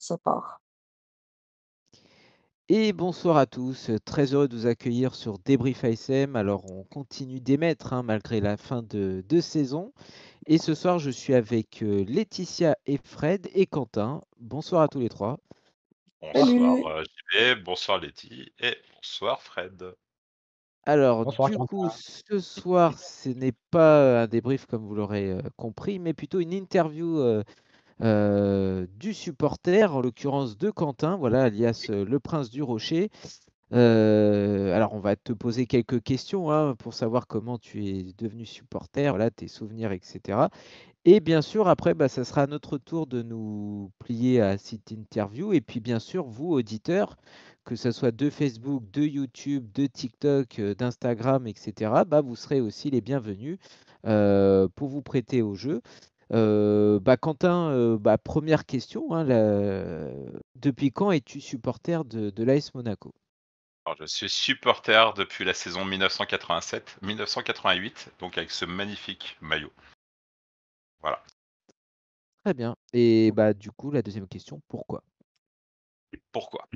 ça part. Et bonsoir à tous, très heureux de vous accueillir sur Débrief ASM. Alors on continue d'émettre, malgré la fin de saison et ce soir je suis avec, Laetitia et Fred et Quentin. Bonsoir à tous les 3. Bonsoir, Salut! JB, bonsoir Letty et bonsoir Fred. Alors Bonsoir du coup, Quentin. ce soir, ce n'est pas un débrief comme vous l'aurez, compris, mais plutôt une interview, du supporter, en l'occurrence de Quentin, voilà, alias, le Prince du Rocher. Alors on va te poser quelques questions, pour savoir comment tu es devenu supporter, voilà, tes souvenirs, et cetera. Et bien sûr, après, ça sera à notre tour de nous plier à cette interview. Et puis bien sûr, vous, auditeurs, que ce soit de Facebook, de YouTube, de TikTok, d'Instagram, et cetera, vous serez aussi les bienvenus pour vous prêter au jeu. Quentin, première question, depuis quand es-tu supporter de l'AS Monaco? Alors, je suis supporter depuis la saison 1987-1988, donc avec ce magnifique maillot. Voilà. Très bien. Et du coup, la deuxième question, pourquoi? Pourquoi?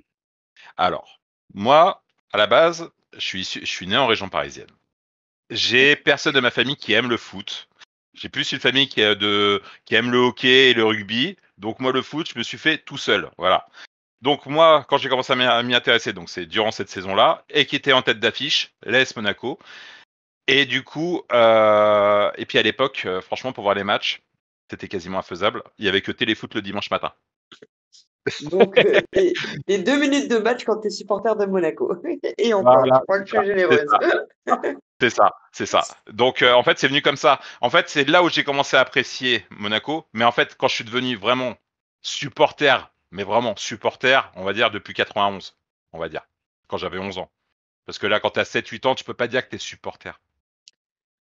Alors, moi, à la base, je suis né en région parisienne. J'ai personne de ma famille qui aime le foot. J'ai plus une famille qui aime le hockey et le rugby. Donc moi, le foot, je me suis fait tout seul. Voilà. Donc moi, quand j'ai commencé à m'y intéresser, donc c'est durant cette saison-là, et qui était en tête d'affiche, l'AS Monaco. Et du coup, et puis à l'époque, franchement, pour voir les matchs, c'était quasiment infaisable. Il y avait que Téléfoot le dimanche matin. Donc, les 2 minutes de match quand tu es supporter de Monaco. Et encore, Voilà, je crois que c'est je suis ça, c'est généreuse. ça, c'est ça, c'est ça. Donc en fait, c'est venu comme ça. En fait, c'est là où j'ai commencé à apprécier Monaco. Mais en fait, quand je suis devenu vraiment supporter, mais vraiment supporter, on va dire depuis 91, on va dire, quand j'avais 11 ans. Parce que là, quand tu as 7-8 ans, tu peux pas dire que tu es supporter.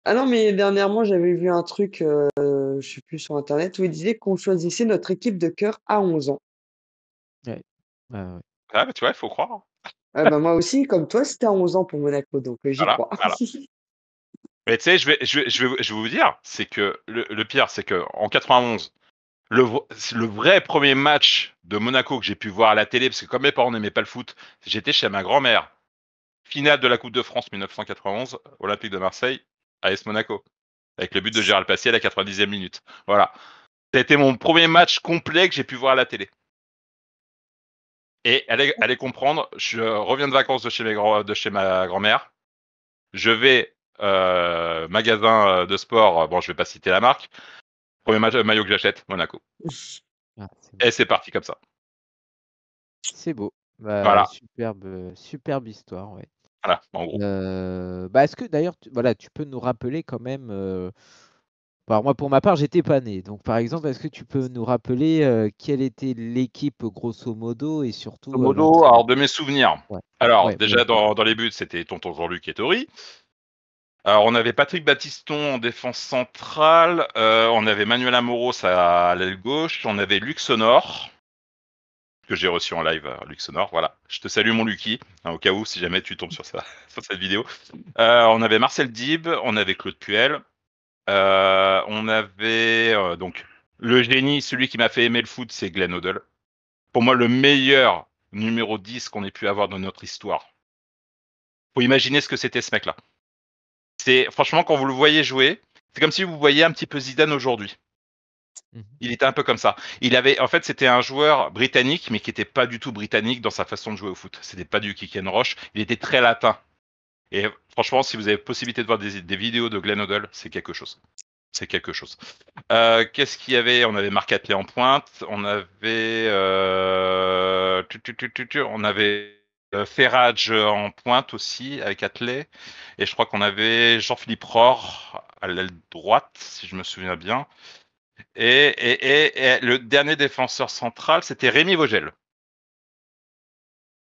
Ah non, mais dernièrement, j'avais vu un truc, je sais plus sur internet, où il disait qu'on choisissait notre équipe de cœur à 11 ans. Ouais. Ouais, ouais. Ah, bah, tu vois, il faut croire, hein. Ah bah moi aussi, comme toi, c'était à 11 ans pour Monaco, donc j'y Voilà, crois. voilà. Mais tu sais, je vais vous dire, c'est que le pire, c'est que en 91, le vrai premier match de Monaco que j'ai pu voir à la télé, parce que comme mes parents n'aimaient pas le foot, j'étais chez ma grand-mère. Finale de la Coupe de France 1991, Olympique de Marseille, AS Monaco, avec le but de Gérald Passier à la 90e minute. Voilà. Ça a été mon premier match complet que j'ai pu voir à la télé. Et allez comprendre, je reviens de vacances de chez ma grand-mère. Je vais magasin de sport, bon, je vais pas citer la marque. Premier maillot que j'achète, Monaco. Ah, c'est beau. Et c'est parti comme ça. C'est beau. Voilà, Superbe histoire, ouais. voilà, en gros. Est-ce que d'ailleurs, tu peux nous rappeler quand même, alors moi pour ma part, j'étais pas né, donc par exemple, est-ce que tu peux nous rappeler, quelle était l'équipe grosso modo et surtout, Modo, l'entraîneur? alors de mes souvenirs. Ouais. Alors Ouais, voilà. déjà dans les buts, c'était tonton Jean-Luc et Tori. Alors on avait Patrick Battiston en défense centrale, on avait Manuel Amoros à l'aile gauche, on avait Luc Sonor, que j'ai reçu en live, Luc Sonor, voilà. Je te salue mon Lucky, au cas où si jamais tu tombes sur ça, sur cette vidéo. On avait Marcel Dib, on avait Claude Puel, on avait donc le génie, celui qui m'a fait aimer le foot, c'est Glenn Hoddle. Pour moi, le meilleur numéro 10 qu'on ait pu avoir dans notre histoire. Faut imaginer ce que c'était ce mec-là. C'est franchement quand vous le voyez jouer, c'est comme si vous voyiez un petit peu Zidane aujourd'hui. Mmh. Il était un peu comme ça. En fait, c'était un joueur britannique, mais qui était pas du tout britannique dans sa façon de jouer au foot. C'était pas du kick and rush. Il était très latin. Et franchement, si vous avez possibilité de voir des vidéos de Glenn Hoddle, c'est quelque chose. C'est quelque chose. Qu'est-ce qu'il y avait? On avait Marc Atlet en pointe. On avait on avait Ferrage en pointe aussi avec Atlet. Et je crois qu'on avait Jean-Philippe Rohr à l'aile droite, si je me souviens bien. Et le dernier défenseur central, c'était Rémi Vogel.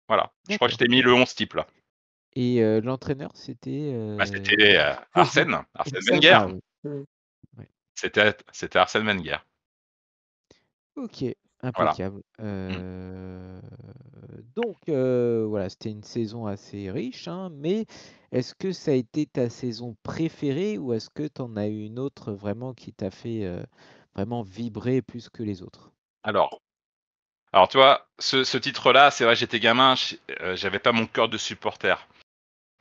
Voilà. Je crois que je D'accord. t'ai mis le 11 type là. Et l'entraîneur, c'était, C'était Arsène Ça. Wenger. Ah oui, Mm. ouais. C'était Arsène Wenger. OK, Voilà. impeccable. Mm. Donc voilà, c'était une saison assez riche, mais est-ce que ça a été ta saison préférée ou est-ce que tu en as eu une autre vraiment qui t'a fait, vraiment vibrer plus que les autres? Alors, Alors, tu vois, ce titre-là, c'est vrai, j'étais gamin, j'avais pas mon cœur de supporter.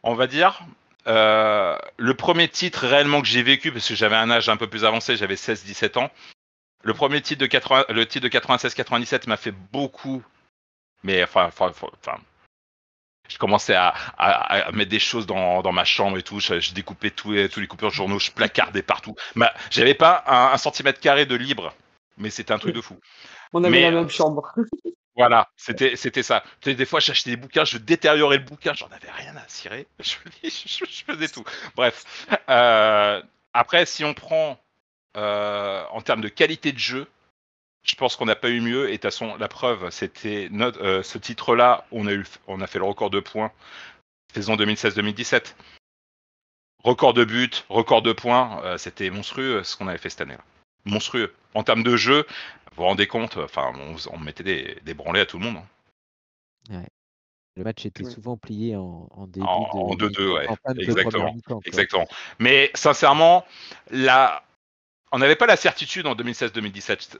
On va dire, le premier titre réellement que j'ai vécu, parce que j'avais un âge un peu plus avancé, j'avais 16-17 ans, le premier titre de 96-97 m'a fait beaucoup, mais enfin, je commençais à mettre des choses dans ma chambre et tout. Je découpais tous les coupures de journaux, je placardais partout. J'avais pas un centimètre carré de libre, mais c'était un truc de fou. On avait la Mais même chambre. voilà, c'était ça. Tu sais, des fois, j'achetais des bouquins, je détériorais le bouquin, j'en avais rien à cirer. Je faisais tout. Bref. Après, si on prend en termes de qualité de jeu, je pense qu'on n'a pas eu mieux. Et de toute façon, la preuve, c'était ce titre-là, on a fait le record de points saison 2016-2017. Record de buts, record de points, c'était monstrueux ce qu'on avait fait cette année-là. Monstrueux. En termes de jeu, vous vous rendez compte, enfin, on mettait des branlées à tout le monde. Hein. Ouais. Le match était Ouais. souvent plié en début En de 2-2, ouais. campagne de première Exactement. mi-temps. Quoi. Exactement. Mais sincèrement, on n'avait pas la certitude en 2016-2017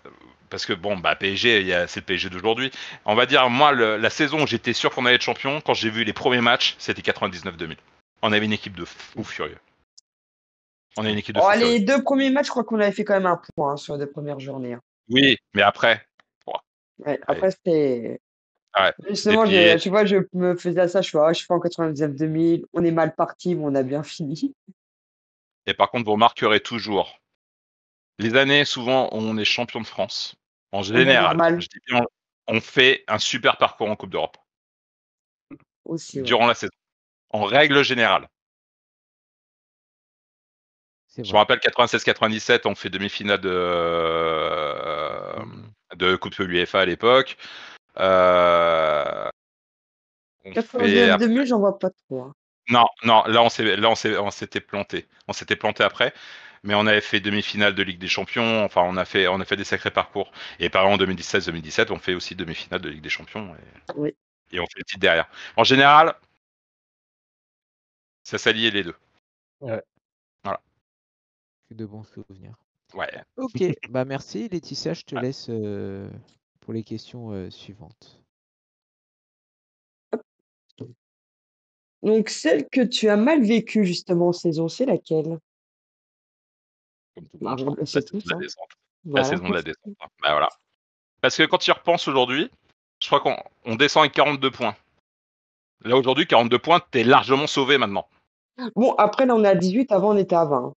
parce que bon, PSG, c'est le PSG d'aujourd'hui. On va dire, moi, la saison où j'étais sûr qu'on allait être champion, quand j'ai vu les premiers matchs, c'était 99-2000. On avait une équipe de fous furieux. On a une équipe de fous furieux. Les 2 premiers matchs, je crois qu'on avait fait quand même un point sur les 2 premières journées. Hein. Oui, mais après. Ouais, après, c'était. Ouais. Justement, Et puis, tu vois, je me faisais ça, je fais en 99-2000, on est mal parti, mais on a bien fini. et par contre, vous remarquerez toujours, les années souvent où on est champion de France, en On gagne général, mal je dis bien, on fait un super parcours en Coupe d'Europe aussi, ouais. durant la saison, en règle générale. C'est Je me vrai. rappelle 96-97, on fait demi-finale de Coupe UEFA à l'époque. On fait 99-2000, j'en vois pas trop. Hein. non, là on s'était planté. On s'était planté après, mais on avait fait demi-finale de Ligue des Champions. Enfin, on a fait des sacrés parcours. Et par exemple, en 2016-2017, on fait aussi demi-finale de Ligue des Champions Oui. et on fait le titre derrière. En général, ça s'alliait les deux. Ouais. Voilà. De bons souvenirs. Ouais. Ok, bah merci Laetitia, je te laisse pour les questions suivantes. Donc, celle que tu as mal vécue, justement, en saison, c'est laquelle? Comme tout le monde, je Bah, crois. c'est La saison tout, de la hein. descente. La Voilà. saison de la descente. Bah voilà. Parce que quand tu y repenses aujourd'hui, je crois qu'on descend avec 42 points. Là aujourd'hui, 42 points, t'es largement sauvé maintenant. Bon, après, là, on est à 18, avant, on était à 20. Hein.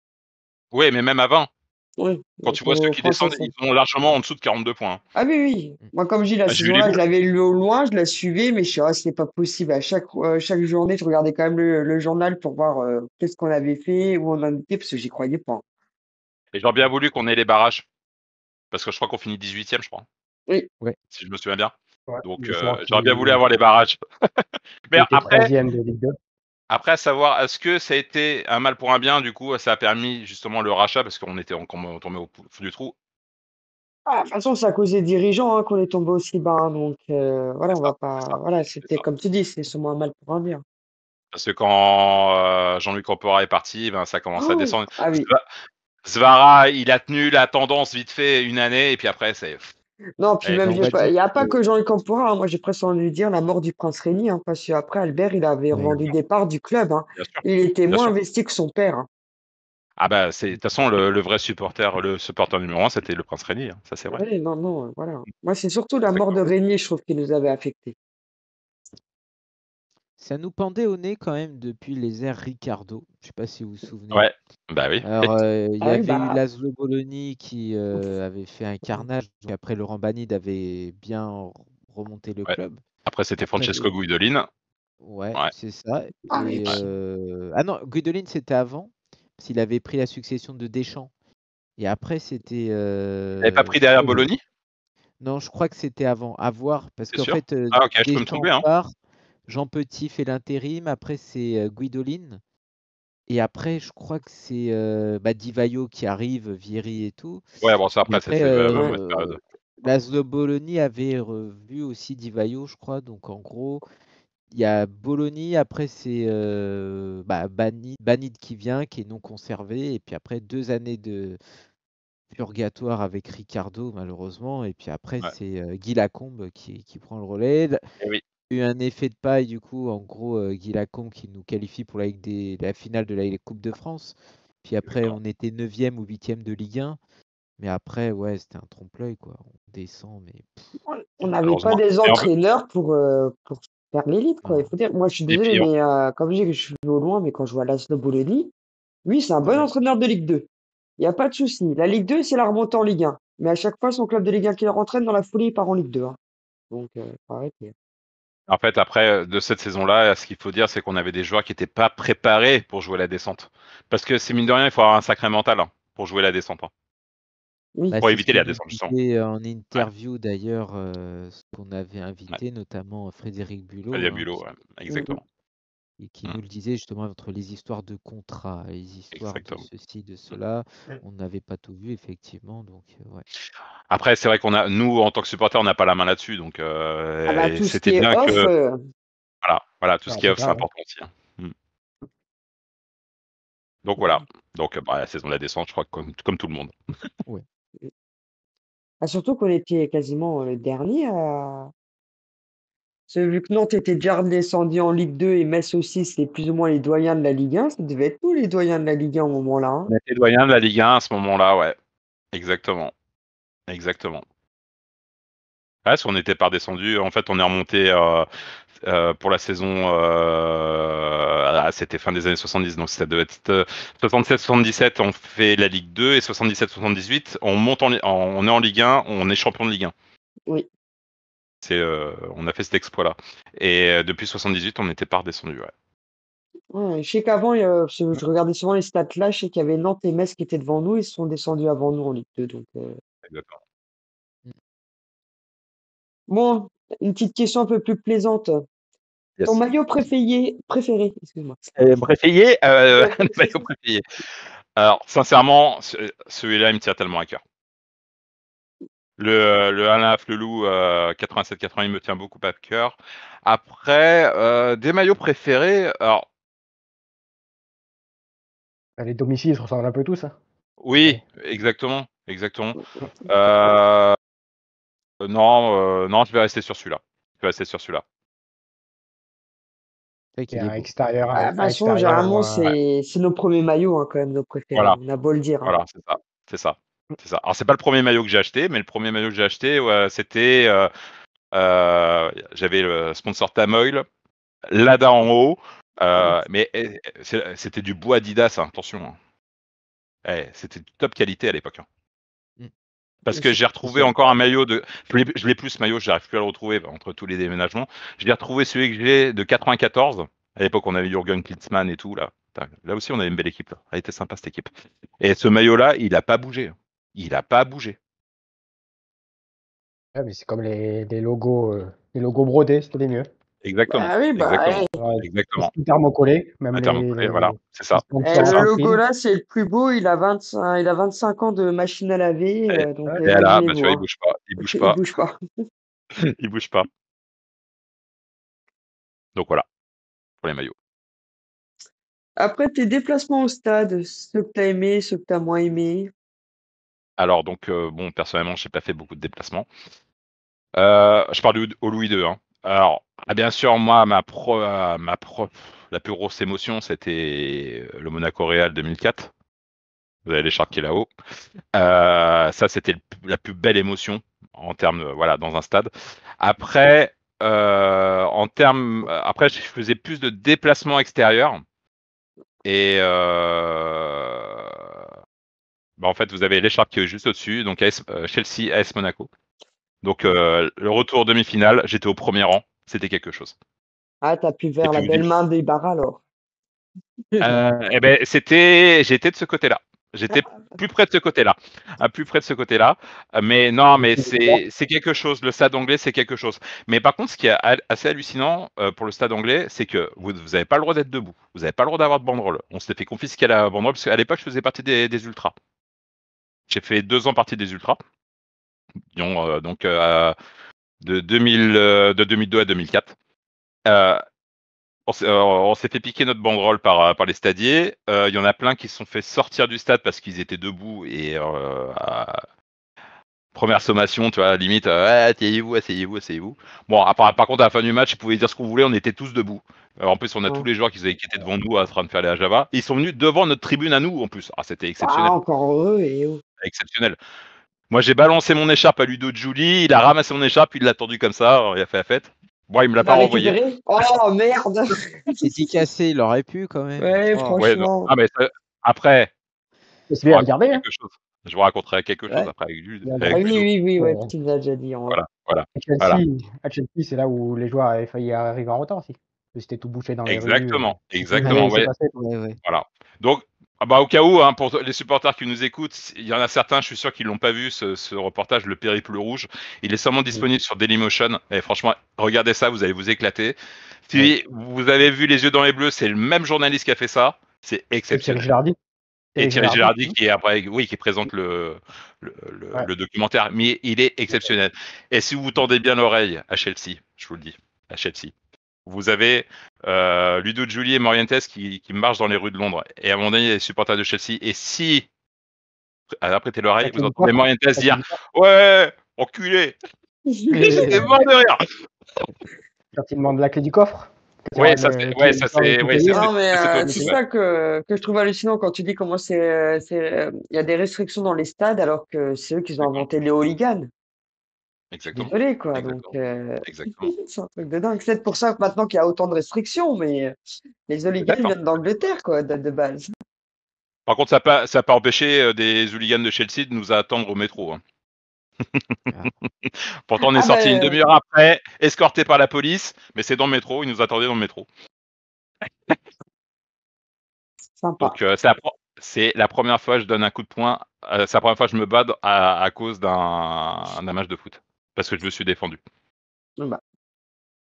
Oui, mais même à 20. Oui. Quand Donc, tu vois ceux qui franchement, descendent, ils sont largement en dessous de 42 points. Hein. Ah oui, oui. Moi, comme je dis, la J'ai vu les saison-là, je boules. l'avais lu au loin, je la suivais, mais je sais pas, c'était pas possible. À chaque journée, je regardais quand même le journal pour voir qu'est-ce qu'on avait fait, où on en était, parce que j'y croyais pas. Et j'aurais bien voulu qu'on ait les barrages. Parce que je crois qu'on finit 18ème, je crois. Oui. Ouais. Si je me souviens bien. Ouais, Donc, justement, j'aurais bien voulu avoir les barrages. Mais qui était après, 13e de Ligue 2. après, à savoir, est-ce que ça a été un mal pour un bien, du coup, ça a permis justement le rachat, parce qu'on était tombé au fond du trou. Ah, de toute façon, c'est à cause des dirigeants hein, qu'on est tombé aussi bas. Hein, donc, voilà, C'est on ça, va pas. c'est ça, Voilà, c'est c'était ça. comme tu dis, c'est sûrement un mal pour un bien. Parce que quand Jean-Luc Campora est parti, ben, ça a commencé à Oh, descendre. ah oui. Zvara, il a tenu la tendance vite fait une année, et puis après, c'est... Non, puis Eh, même, on va il dire n'y a pas que- que Jean-Luc Campora. Hein, moi, j'ai presque envie de dire la mort du prince Rény, hein, parce qu'après, Albert, il avait Ouais. revendu des parts du club. Hein. bien sûr, Il était bien moins sûr. investi que son père. Hein. Ah bah, de toute façon, le vrai supporter, le supporter numéro 1, c'était le Prince Rény, hein, ça c'est vrai. Ouais, non, non, voilà. Moi, c'est surtout la mort de Exactement. Régnier, je trouve, qui nous avait affectés. Ça nous pendait au nez quand même depuis les ères Ricardo. Je sais pas si vous vous souvenez. Ouais, bah oui. Alors, il y Ah oui, avait eu bah, Laszlo Bologna qui avait fait un carnage. Donc après, Laurent Banide avait bien remonté le Ouais. club. Après, c'était Après, Francesco Guidolin. ouais, Ouais. c'est ça. ah Et oui. ah non, Guidolin c'était avant, parce qu'il avait pris la succession de Deschamps. Et après, c'était. Il n'avait pas pris Je derrière crois- Bologna, Non, je crois que c'était avant. À voir, parce c'est qu'en sûr? fait, Ah ok, je peux me Deschamps tromper, hein. part, Jean Petit fait l'intérim. Après, c'est Guidolin. Et après, je crois que c'est Di Vaio qui arrive, Vieri et tout. Ouais, bon, ça Et après, après, c'était la mauvaise période. Laszlo Bologna avait revu aussi Di Vaio, je crois. Donc en gros, il y a Bologna, après c'est Banide qui vient, qui est non conservé. Et puis après 2 années de purgatoire avec Ricardo, malheureusement. Et puis après, Ouais. c'est Guy Lacombe qui prend le relais. Et oui. Il y a eu un effet de paille, du coup, en gros, Guy Lacombe qui nous qualifie pour la finale de la Coupe de France. Puis après, Exactement. on était 9e ou 8e de Ligue 1. Mais après, ouais, c'était un trompe-l'œil, quoi. On descend, mais On n'avait pas Malheureusement. des Et, entraîneurs pour faire l'élite, quoi. Il non. faut dire, moi, je suis et désolé, puis, mais comme je dis que je suis au loin, mais quand je vois Laszlo Bologna, lui, c'est un bon Ouais. entraîneur de Ligue 2. Il n'y a pas de souci. La Ligue 2, c'est la remontée en Ligue 1. Mais à chaque fois, son club de Ligue 1 qui le rentraîne dans la foulée, il part en Ligue 2. Hein. Donc, faut arrêter. en fait, après, de cette saison-là, ce qu'il faut dire, c'est qu'on avait des joueurs qui n'étaient pas préparés pour jouer la descente. Parce que c'est mine de rien, il faut avoir un sacré mental pour jouer la descente. Oui. Bah, Pour c'est ce éviter que la nous descente, justement. disait en Ouais. interview d'ailleurs, ce qu'on avait Ouais. invité, notamment Frédéric Bulot, Fabien hein, Bulot, ouais. Mm, Exactement. et qui Mm. nous le disait justement entre les histoires de contrats, les histoires de Exactement. ceci, de Mm. cela. On n'avait pas tout vu, effectivement. Donc, ouais. Après, c'est vrai nous, en tant que supporters, on n'a pas la main là-dessus. Donc, Ah bah, et tout ce c'était qui est bien off, que. Voilà, tout ce Ah, qui est c'est off, c'est ça, ouais. important aussi. Mm. Donc, voilà. Donc, la saison de la descente, je crois, comme tout le monde. Ouais. ah, surtout qu'on était quasiment le dernier à. Parce que vu que Nantes était déjà redescendu en Ligue 2 et Metz aussi, c'était plus ou moins les doyens de la Ligue 1. Ça devait être nous les doyens de la Ligue 1 au moment-là. Hein. On était doyen de la Ligue 1 à ce moment-là, ouais. Exactement. Exactement. Ouais, parce qu'on n'était pas redescendu. En fait, on est remonté pour la saison. C'était fin des années 70, donc ça devait être 77-77. On fait la Ligue 2 et 77-78, on monte on est en Ligue 1, on est champion de Ligue 1. Oui. On a fait cet exploit-là. Et depuis 78, on n'était pas redescendu. Ouais. Ouais, je sais qu'avant, parce que je regardais souvent les stats là, je sais qu'il y avait Nantes et Metz qui étaient devant nous, ils se sont descendus avant nous en Ligue 2. Donc, Exactement. bon, une petite question un peu plus plaisante. Ton Yes. maillot préféré, excuse-moi. Préféré, le maillot préféré. Alors, sincèrement, celui-là, il me tient tellement à cœur. Le Alain Flelou 87-80, il me tient beaucoup à cœur. Après, des maillots préférés, alors Les domiciles se ressemblent un peu tous. Hein. oui, exactement. Euh, non, je vais rester sur celui-là. C'est vrai Et qu'il est à beau. extérieur, Ah, de toute façon, généralement, c'est nos premiers maillots hein, quand même, nos préférés. Voilà, On a beau le dire. Hein. voilà, c'est ça. Alors, c'est pas le premier maillot que j'ai acheté, mais le premier maillot que j'ai acheté, ouais, c'était, j'avais le sponsor Tamoil, Lada en haut, mais c'était du bois Adidas, hein, attention. Hein. C'était de top qualité à l'époque. Hein. Mm. Parce que j'ai retrouvé encore un maillot de. Je l'ai plus ce maillot, j'arrive plus à le retrouver entre tous les déménagements. Je l'ai retrouvé celui que j'ai de 94. À l'époque, on avait Jürgen Klinsmann et tout là. Là aussi, on avait une belle équipe. Là. Elle était sympa cette équipe. Et ce maillot-là, il a pas bougé. Il a pas bougé. Ouais, mais c'est comme les logos brodés, c'était les mieux. Exactement. Bah oui, bah, Exactement. Tout thermocollé, même Thermocollé, voilà, c'est ça. le logo là, c'est le plus beau. Il a 25 ans de machine à laver. Donc, Et là, bah, imaginez-vous. tu vois, il Hein. bouge pas. Il bouge Il pas. bouge pas. Il bouge pas. Donc voilà, pour les maillots. Après, tes déplacements au stade, ceux que t'as aimés, ceux que t'as moins aimés. Alors, donc, bon, personnellement, j'ai pas fait beaucoup de déplacements. Je parle au Louis II. Hein. Alors, bien sûr, moi, la plus grosse émotion, c'était le Monaco Real 2004. Vous avez l'écharpe qui est là-haut. Ça, c'était la plus belle émotion en termes, voilà, dans un stade. Après, après, je faisais plus de déplacements extérieurs. Et en fait, vous avez l'écharpe qui est juste au-dessus, donc Chelsea, AS Monaco. Donc le retour demi-finale, j'étais au premier rang, c'était quelque chose. Ah, t'as pu vers la belle main des barres alors. J'étais de ce côté-là. J'étais plus près de ce côté-là. Plus près de ce côté-là. Mais non, mais c'est quelque chose. Le stade anglais, c'est quelque chose. Mais par contre, ce qui est assez hallucinant pour le stade anglais, c'est que vous n'avez pas le droit d'être debout. Vous n'avez pas le droit d'avoir de banderole. On s'était fait confisquer la banderole parce qu'à l'époque, je faisais partie des ultras. J'ai fait 2 ans partie des ultras. Donc de 2002 à 2004. on s'est fait piquer notre banderole par les stadiers. Il y en a plein qui se sont fait sortir du stade parce qu'ils étaient debout et première sommation, tu vois, limite, asseyez-vous, asseyez-vous, asseyez-vous. Bon, par contre, à la fin du match, ils pouvaient dire ce qu'on voulait, on était tous debout. En plus, on a tous Ouais. les joueurs qui étaient devant nous en train de faire les Java. Ils sont venus devant notre tribune à nous, en plus. Ah, c'était Ah, exceptionnel. encore heureux et oh. Exceptionnel. Moi, j'ai balancé mon écharpe à Ludo Julie, il a ramassé mon écharpe, il l'a tendu comme ça, il a fait la fête. Bon, il me l'a Tu pas l'as renvoyé. récupéré? Oh merde! Dédicacé, il aurait pu quand même. Ouais, Oh. Ouais, non. franchement. Ah, mais après, C'est je vous bien à raconterai regarder, hein. quelque chose. Je vous raconterai quelque chose Ouais. après avec Ludo. Bien Ah Avec oui, Ludo. oui, oui, ouais, Ouais. tu l'as déjà dit en vrai. Voilà. À Chelsea, c'est là où les joueurs avaient failli arriver en retard aussi. C'était tout bouché dans les rues. Exactement. Je sais Exactement. pas ce qui s'est Ouais. passé. Ouais. Voilà. Donc, au cas où, hein, pour les supporters qui nous écoutent, il y en a certains, je suis sûr qu'ils l'ont pas vu, ce reportage, Le Périple Rouge. Il est seulement disponible sur Dailymotion. Et franchement, regardez ça, vous allez vous éclater. Si vous avez vu Les Yeux dans les Bleus, c'est le même journaliste qui a fait ça. C'est Et Thierry exceptionnel. Gilardi. Et Thierry Gilardi Gilardi. qui est après, oui, qui présente le documentaire. Mais il est exceptionnel. Et si vous tendez bien l'oreille à Chelsea, je vous le dis, à Chelsea, vous avez Ludo Giulie et Morientes qui marchent dans les rues de Londres. Et à un moment donné, il y a les supporters de Chelsea. Et si, prêtez l'oreille, vous entendez Morientes dire « Ouais, enculé !» J'étais mort de rire. Quand il demande la clé du coffre. Ouais, ça c'est Non, mais top. c'est ça que je trouve hallucinant quand tu dis comment il y a des restrictions dans les stades alors que c'est eux qui ont inventé les hooligans. Exactement. Désolé, quoi. Donc, Exactement. c'est un truc de dingue. C'est peut-être pour ça que maintenant qu'il y a autant de restrictions, mais les hooligans D'accord. viennent d'Angleterre, quoi, de base. Par contre, ça n'a pas empêché des hooligans de Chelsea de nous attendre au métro. Hein. Pourtant, on est sorti une demi-heure après, escorté par la police, mais c'est dans le métro, ils nous attendaient dans le métro. Sympa. Donc, c'est la première fois que je donne un coup de poing, c'est la première fois que je me bats à cause d'un match de foot, parce que je me suis défendu. Bah.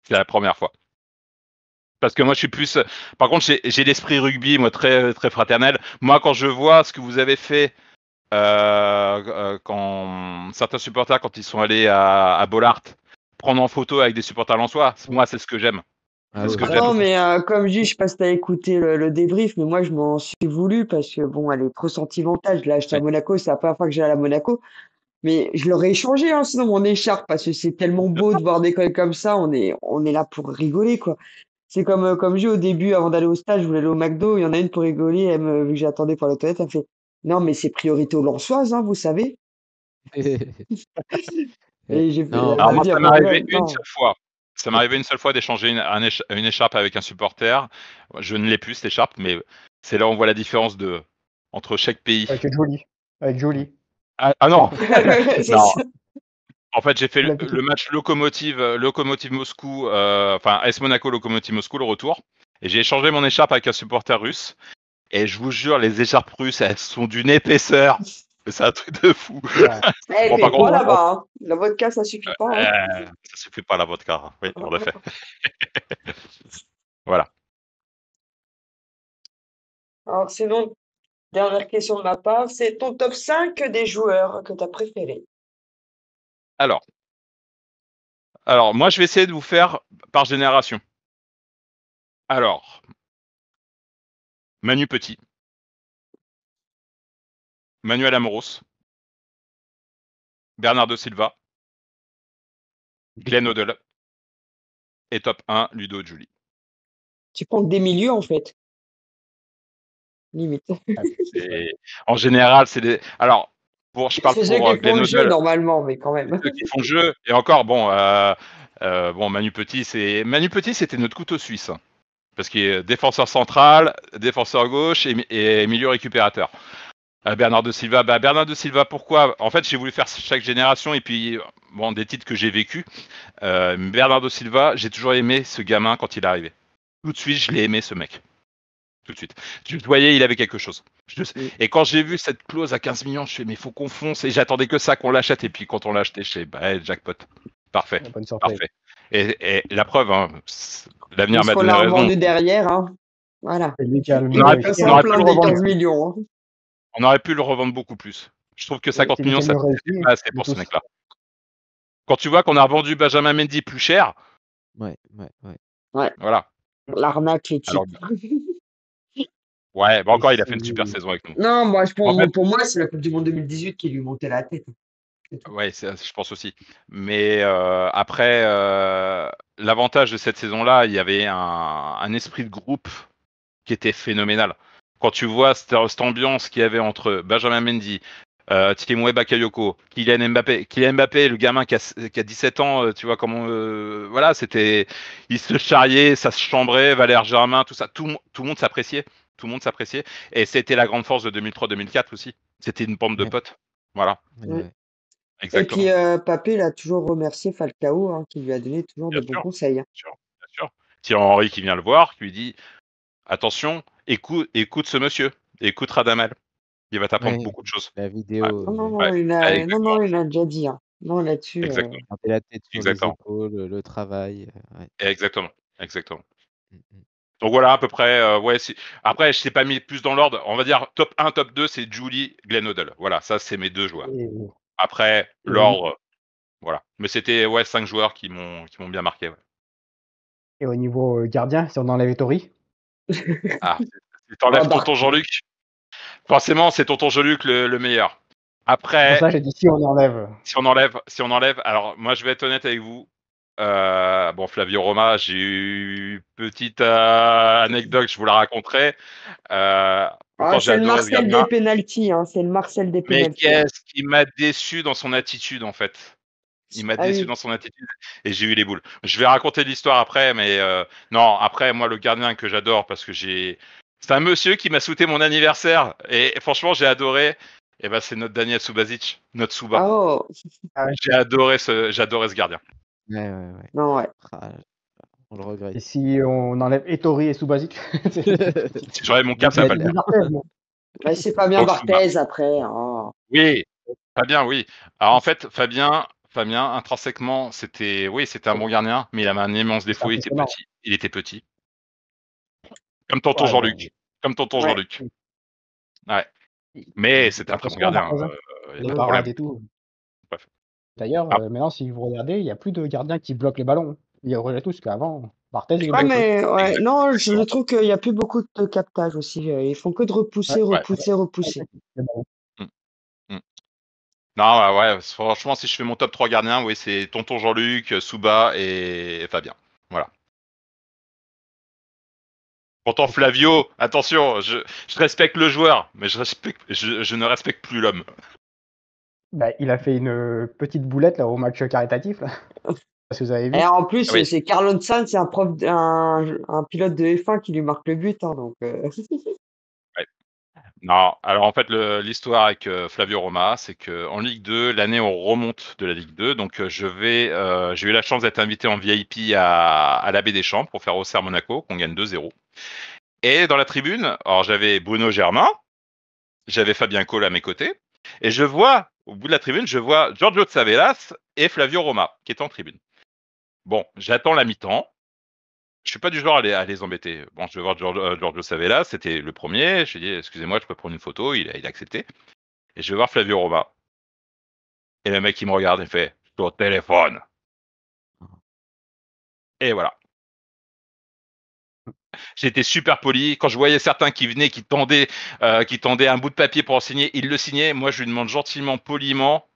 C'est la première fois. Parce que moi, je suis plus. Par contre, j'ai l'esprit rugby, moi, très, très fraternel. Moi, quand je vois ce que vous avez fait quand certains supporters, quand ils sont allés à Bollard, prendre en photo avec des supporters lensois, moi, c'est ce que j'aime. C'est ce que j'aime. Non, mais comme je dis, je sais pas si t'as écouté le débrief, mais moi, je m'en suis voulu parce que, bon, elle est trop sentimentale. Je l'ai acheté à Monaco, c'est la première fois que j'allais à Monaco. Mais je l'aurais échangé, hein, sinon mon écharpe, parce que c'est tellement beau de voir des cols comme ça. On est là pour rigoler, quoi. C'est comme je dis au début, avant d'aller au stade, je voulais aller au McDo. Il y en a une pour rigoler. Vu que j'attendais pour la toilette, elle fait, non, mais c'est priorité aux Lensoises, hein, vous savez. Et j'ai fait, Non, elle Alors m'a moi, dit, ça ah m'est bah ouais, arrivé une non. seule fois. Ça m'est arrivé une seule fois d'échanger une écharpe avec un supporter. Je ne l'ai plus, cette écharpe, mais c'est là où on voit la différence entre chaque pays. Avec Jolie. Ah non. C'est Non. ça. En fait, j'ai fait le match Lokomotiv Moscou, enfin AS Monaco Lokomotiv Moscou, le retour. Et j'ai échangé mon écharpe avec un supporter russe. Et je vous jure, les écharpes russes, elles sont d'une épaisseur. C'est un truc de fou. Eh, Bon, paye par pas contre, là-bas, hein. La vodka, ça suffit pas, hein. ça suffit pas la vodka. Oui, en effet. Voilà. Alors, sinon, dernière question de ma part, c'est ton top 5 des joueurs que tu as préférés. Alors, moi, je vais essayer de vous faire par génération. Alors, Manu Petit, Manuel Amoros, Bernardo Silva, Glenn Hoddle et top 1, Ludo Giulie. Tu prends que des milieux, en fait. Limite. En général, c'est des. Alors, je parle C'est ceux pour qui font Glenn le jeu, Hoddle. normalement, mais quand même. Ceux qui font le jeu. Et encore, bon, Manu Petit, c'était notre couteau suisse. Hein, parce qu'il est défenseur central, défenseur gauche et milieu récupérateur. Bernardo Silva, pourquoi? En fait, j'ai voulu faire chaque génération et puis, bon, des titres que j'ai vécu. Bernardo Silva, j'ai toujours aimé ce gamin quand il est arrivé. Tout de suite, je l'ai aimé, ce mec. Tout de suite. Je voyais, il avait quelque chose. Et quand j'ai vu cette clause à 15 millions, je fais, mais faut qu'on fonce. Et j'attendais que ça, qu'on l'achète. Et puis quand on l'a acheté, je fais, jackpot. Parfait. Parfait. Et la preuve, hein, l'avenir m'a donné raison. On l'a revendu derrière, hein. Voilà. On aurait pu le revendre 15 millions. Hein. On aurait pu le revendre beaucoup plus. Je trouve que 50 millions, ça ne pas assez pour ce mec-là. Quand tu vois qu'on a revendu Benjamin Mendy plus cher, ouais. voilà. L'arnaque, les Alors, titres. ouais, bah Et encore, il a fait une super si- saison avec nous. Non, moi, En fait, pour moi, c'est la Coupe du Monde 2018 qui lui montait la tête. C'est tout. ouais, je pense aussi. Mais après, l'avantage de cette saison-là, il y avait un esprit de groupe qui était phénoménal. Quand tu vois cette ambiance qu'il y avait entre Benjamin Mendy, Timothée Bakayoko, Kylian Mbappé. Kylian Mbappé, le gamin qui a 17 ans, tu vois comment, voilà, il se charriait, ça se chambrait, Valère Germain, tout ça, tout le monde s'appréciait, tout le monde s'appréciait, et c'était la grande force de 2003-2004 aussi. C'était une bande de Ouais. potes, voilà, Mm. Ouais. Et puis, exactement. Papé, il a toujours remercié Falcao, hein, qui lui a donné toujours Bien de bons sûr, conseils. Hein. bien sûr, bien sûr. Thierry Henry qui vient le voir, qui lui dit attention, écoute ce monsieur, écoute Radamel, il va t'apprendre Ouais, beaucoup de choses. la Ouais, vidéo, ouais, ouais, exactement, Il a déjà dit. Hein. Non, là-dessus. exactement, garder la tête sur les exactement, épaules, le travail. Ouais. exactement, exactement. Mm. Donc voilà, à peu près, ouais. Après, je t'ai pas mis plus dans l'ordre. On va dire top 1, top 2, c'est Julie, Glenn Hoddle. Voilà, ça, c'est mes deux joueurs. et- Après, et au, ni- l'ordre, voilà. Mais c'était, ouais, 5 joueurs qui m'ont bien marqué. Ouais. et au niveau gardien, si on enlève Tori, Ah, si Ah, t'enlèves tonton Jean-Luc, forcément, c'est tonton Jean-Luc le meilleur. c'est pour Après, ça que j'ai dit si on enlève. si on enlève, alors moi, je vais être honnête avec vous. Bon, Flavio Roma, j'ai eu petite anecdote, je vous la raconterai. Autant j'ai c'est le adoré ce Marcel gardien. des pénaltys. Hein. C'est le Marcel des Mais pénaltys. Hein. qu'est-ce qui m'a déçu dans son attitude, en fait. Il m'a Ah déçu oui. dans son attitude et j'ai eu les boules. Je vais raconter l'histoire après, mais non, après, moi, le gardien que j'adore, parce que c'est un monsieur qui m'a souhaité mon anniversaire et franchement, j'ai adoré. Et ben, c'est notre Daniel Subasic, notre Suba. Ah oh. Ah ouais. J'adorais ce gardien. Ouais, ouais, ouais. Non, ouais. Ah, on le Et regrette. si on enlève Ettori et Subasic, Si j'aurais mon cap, donc ça il va a pas le dit faire. Barthez, moi. Ouais, c'est pas bien Donc Suba. Barthez après. Oh. Oui, Fabien, oui. Alors en fait, Fabien, intrinsèquement, c'était un bon gardien, mais il avait un immense C'est défaut, il était impressionnant. petit. Il était petit. Comme tonton Ouais, bon, Jean-Luc. Comme tonton Ouais. Jean-Luc. Ouais. il Mais était c'était un très bon impressionnant, gardien. Barthez, hein. Y a Les pas de parades problème. et tout. Bref. D'ailleurs, Ah, maintenant, si vous regardez, il n'y a plus de gardiens qui bloquent les ballons. Il rejette tous qu'avant, Barthez, il les Ah, ex- bloquait. mais ouais. Non, je exactement. trouve qu'il n'y a plus beaucoup de captage aussi. Ils font que de Ouais, repousser, Ouais. repousser, repousser. les ballons. Mm, mm. Non, ouais, franchement, si je fais mon top 3 gardiens, oui, c'est tonton Jean-Luc, Souba et Fabien. Voilà. Pourtant, Ok. Flavio, attention, je respecte le joueur, mais je ne respecte plus l'homme. Bah, il a fait une petite boulette là, au match caritatif. Là. Parce que vous avez Et vu. en plus, Ah oui. c'est Carlos Sainz, c'est un pilote de F1 qui lui marque le but. Hein, donc, Ouais. Non, alors en fait, l'histoire avec Flavio Roma, c'est qu'en Ligue 2, l'année on remonte de la Ligue 2, donc j'ai eu la chance d'être invité en VIP à la Baie des Champs pour faire Auxerre Monaco, qu'on gagne 2-0. Et dans la tribune, alors j'avais Bruno Germain, j'avais Fabien Cole à mes côtés, et au bout de la tribune, je vois Giorgio Tsavelas et Flavio Roma, qui étaient en tribune. Bon, j'attends la mi-temps, je suis pas du genre à les embêter. Bon, je vais voir Giorgio Tsavelas, c'était le premier, je lui ai dit, excusez-moi, je peux prendre une photo, il a accepté. Et je vais voir Flavio Roma. Et le mec, il me regarde et fait « Ton téléphone !» Et voilà. J'étais super poli. Quand je voyais certains qui venaient, qui tendaient un bout de papier pour en signer, il le signait. Moi, je lui demande gentiment, poliment.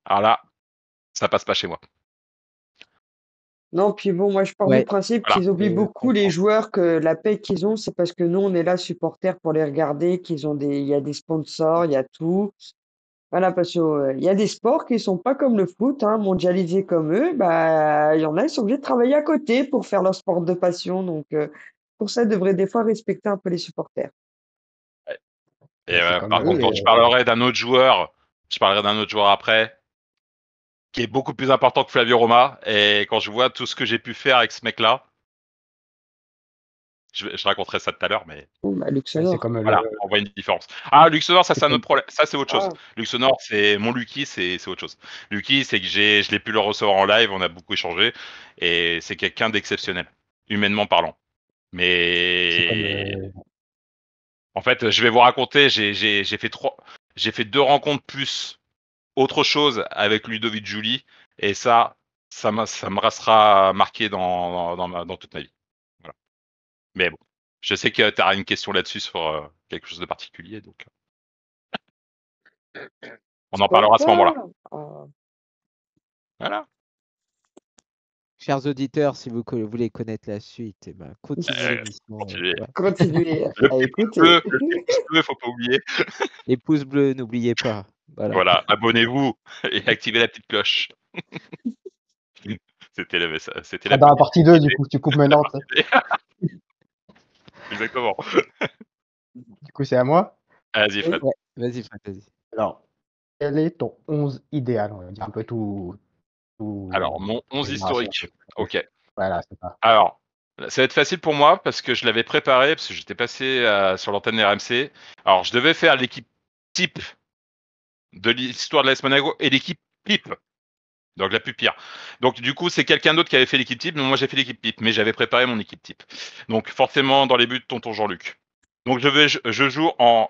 Alors là, ça passe pas chez moi. non, puis bon, moi, je pars du Ouais, principe Voilà. qu'ils oublient Je beaucoup les comprends. joueurs que la paie qu'ils ont, c'est parce que nous, on est là, supporters, pour les regarder, il y a des sponsors, il y a tout. Voilà, parce que, il y a des sports qui sont pas comme le foot, hein, mondialisés comme eux. Bah, il y en a, ils sont obligés de travailler à côté pour faire leur sport de passion. Donc, pour ça, ils devraient des fois respecter un peu les supporters. Et C'est comme par contre, oui, quand je parlerai d'un autre joueur, après, qui est beaucoup plus important que Flavio Roma. Et quand je vois tout ce que j'ai pu faire avec ce mec-là, je raconterai ça tout à l'heure, mais Bah, c'est Luxembourg. comme voilà, on voit une différence. Ah, Luxonor, ça c'est c'est un comme- autre problème. Ça c'est autre chose. Ah, Luxonor, c'est mon Lucky, c'est autre chose. Lucky, c'est que je l'ai pu le recevoir en live, on a beaucoup échangé, et c'est quelqu'un d'exceptionnel, humainement parlant. c'est comme, Mais en fait, je vais vous raconter, j'ai fait 2 rencontres plus autre chose avec Ludovic Julie, et ça, ça me restera marqué dans toute ma vie. Voilà. Mais bon, je sais que tu as une question là-dessus sur quelque chose de particulier, donc on en parlera à ce moment-là. Voilà. Chers auditeurs, si vous voulez connaître la suite, eh ben, continuez l'émission. Continuez. Ouais. Continuez Le à petit écouter. pouce bleu, faut pas oublier. Les pouces bleus, n'oubliez pas. Voilà. Voilà, abonnez-vous et activez la petite cloche. C'était la Dans la petite partie 2, du coup, tu coupes maintenant. tu sais. Exactement. Du coup, c'est à moi. Vas-y, Fred. Ouais, vas-y, Fred, vas-y. Alors, quel est ton 11 idéal? On va dire un peu tout. Alors, mon 11 génération. historique. Ok. Voilà, c'est ça. Alors, ça va être facile pour moi parce que je l'avais préparé, parce que j'étais passé sur l'antenne RMC. Alors, je devais faire l'équipe type de l'histoire de l'AS Monaco et l'équipe pipe. Donc la plus pire. Donc du coup, c'est quelqu'un d'autre qui avait fait l'équipe type, mais moi j'ai fait l'équipe pipe, mais j'avais préparé mon équipe type. Donc forcément dans les buts, tonton Jean-Luc. Donc je joue en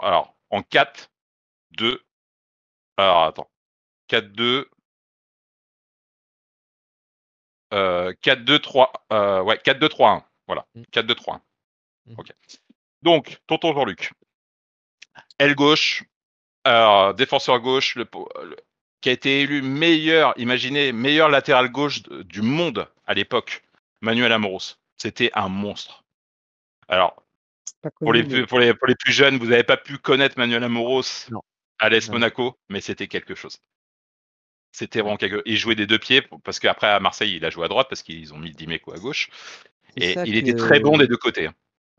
4-2. Alors attends. 4-2. 4-2-3. Ouais, 4-2-3-1. Voilà. 4-2-3-1. Ok. Donc, tonton Jean-Luc. Aile gauche. Alors, défenseur gauche, qui a été élu meilleur, imaginez, meilleur latéral gauche du monde à l'époque, Manuel Amoros. C'était un monstre. Alors, Pas pour les, connu, mais- pour les plus jeunes, vous n'avez pas pu connaître Manuel Amoros Non. à l'AS Non. Monaco, mais c'était quelque chose. C'était Ouais. vraiment quelque chose. Il jouait des deux pieds, parce qu'après à Marseille, il a joué à droite, parce qu'ils ont mis Dimeco à gauche. C'est Et ça il était très bon des deux côtés.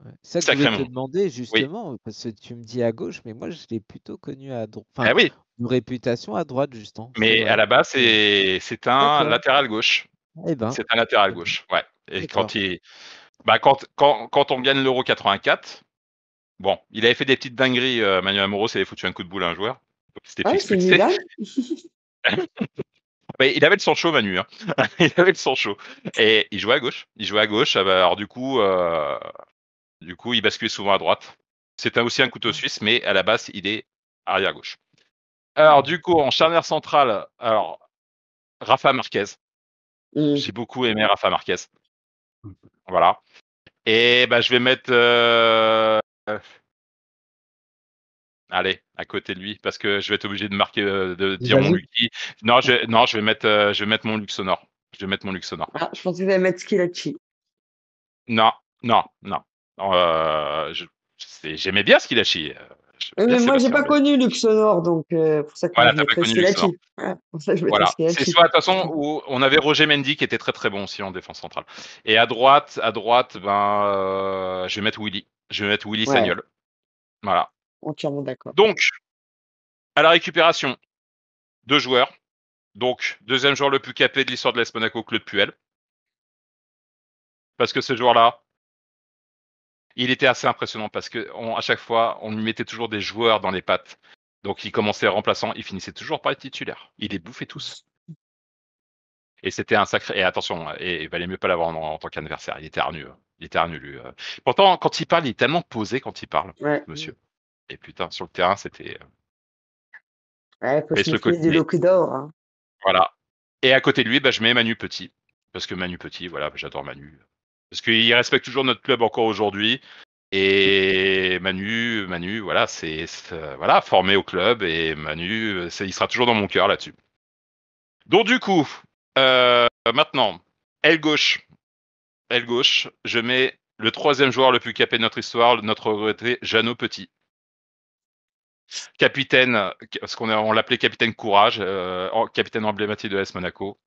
Ouais. C'est ça que je voulais te Sacrément. demander justement, parce que tu me dis à gauche, mais moi je l'ai plutôt connu à droite. Enfin, Ah oui, une réputation à droite, justement. C'est mais vrai. à la base, c'est un D'accord. latéral gauche. Eh ben, C'est un latéral gauche, ouais. Et d'accord. quand on gagne l'Euro 84, bon, il avait fait des petites dingueries, Manuel Amoros, il avait foutu un coup de boule à un joueur. Donc il s'était fait Ah, c'est expulser. Milan? Mais il avait le sang chaud, Manu. Hein. Il avait le sang chaud. Et il jouait à gauche. Alors du coup, il basculait souvent à droite. C'était aussi un couteau suisse, mais à la base, il est arrière gauche. Alors du coup, en charnière centrale, alors Rafa Marquez. J'ai beaucoup aimé Rafa Marquez. Voilà. Et bah, je vais mettre. Allez, à côté de lui, parce que je vais être obligé de marquer, de dire mon Zazie. Lucky. Non, je vais mettre mon Luxonor. Je vais mettre mon Luxonor. Ah, je pensais que t'allais mettre Skilacci. Non. J'aimais bien ce qu'il a chié. Mais moi, j'ai pas connu Luxonor, donc pour ça que Voilà, je t'as pas mettrais connu Luxonor. Skilacci. Voilà, pour ça que je mettrais Voilà. C'est Skilacci. soit, de toute façon, où on avait Roger Mendy qui était très très bon aussi en défense centrale. Et à droite, je vais mettre Willy. Je vais mettre Willy Ouais. Sagnol. Voilà. Entièrement d'accord. Donc, à la récupération, 2 joueurs. Donc, deuxième joueur le plus capé de l'histoire de l'AS Monaco, Claude Puel. Parce que ce joueur-là, il était assez impressionnant parce que à chaque fois, on lui mettait toujours des joueurs dans les pattes. Donc, il commençait remplaçant, il finissait toujours par être titulaire. Il les bouffait tous. Et c'était un sacré. Et attention, et il valait mieux pas l'avoir en tant qu'adversaire. Il était hargneux. Il était hargneux, lui. Pourtant, quand il parle, il est tellement posé quand il parle, Ouais. monsieur. Et putain, sur le terrain, c'était. Ouais, faut se Laisse le méfier du côté. look d'or. Hein. Voilà. Et à côté de lui, je mets Manu Petit. Parce que Manu Petit, voilà, j'adore Manu. Parce qu'il respecte toujours notre club encore aujourd'hui. Et Manu, voilà, voilà, formé au club. Et Manu, il sera toujours dans mon cœur là-dessus. Donc du coup, maintenant, aile gauche, je mets le troisième joueur le plus capé de notre histoire, notre regretté Jeannot Petit. Capitaine, parce on l'appelait capitaine courage, capitaine emblématique de l'AS Monaco.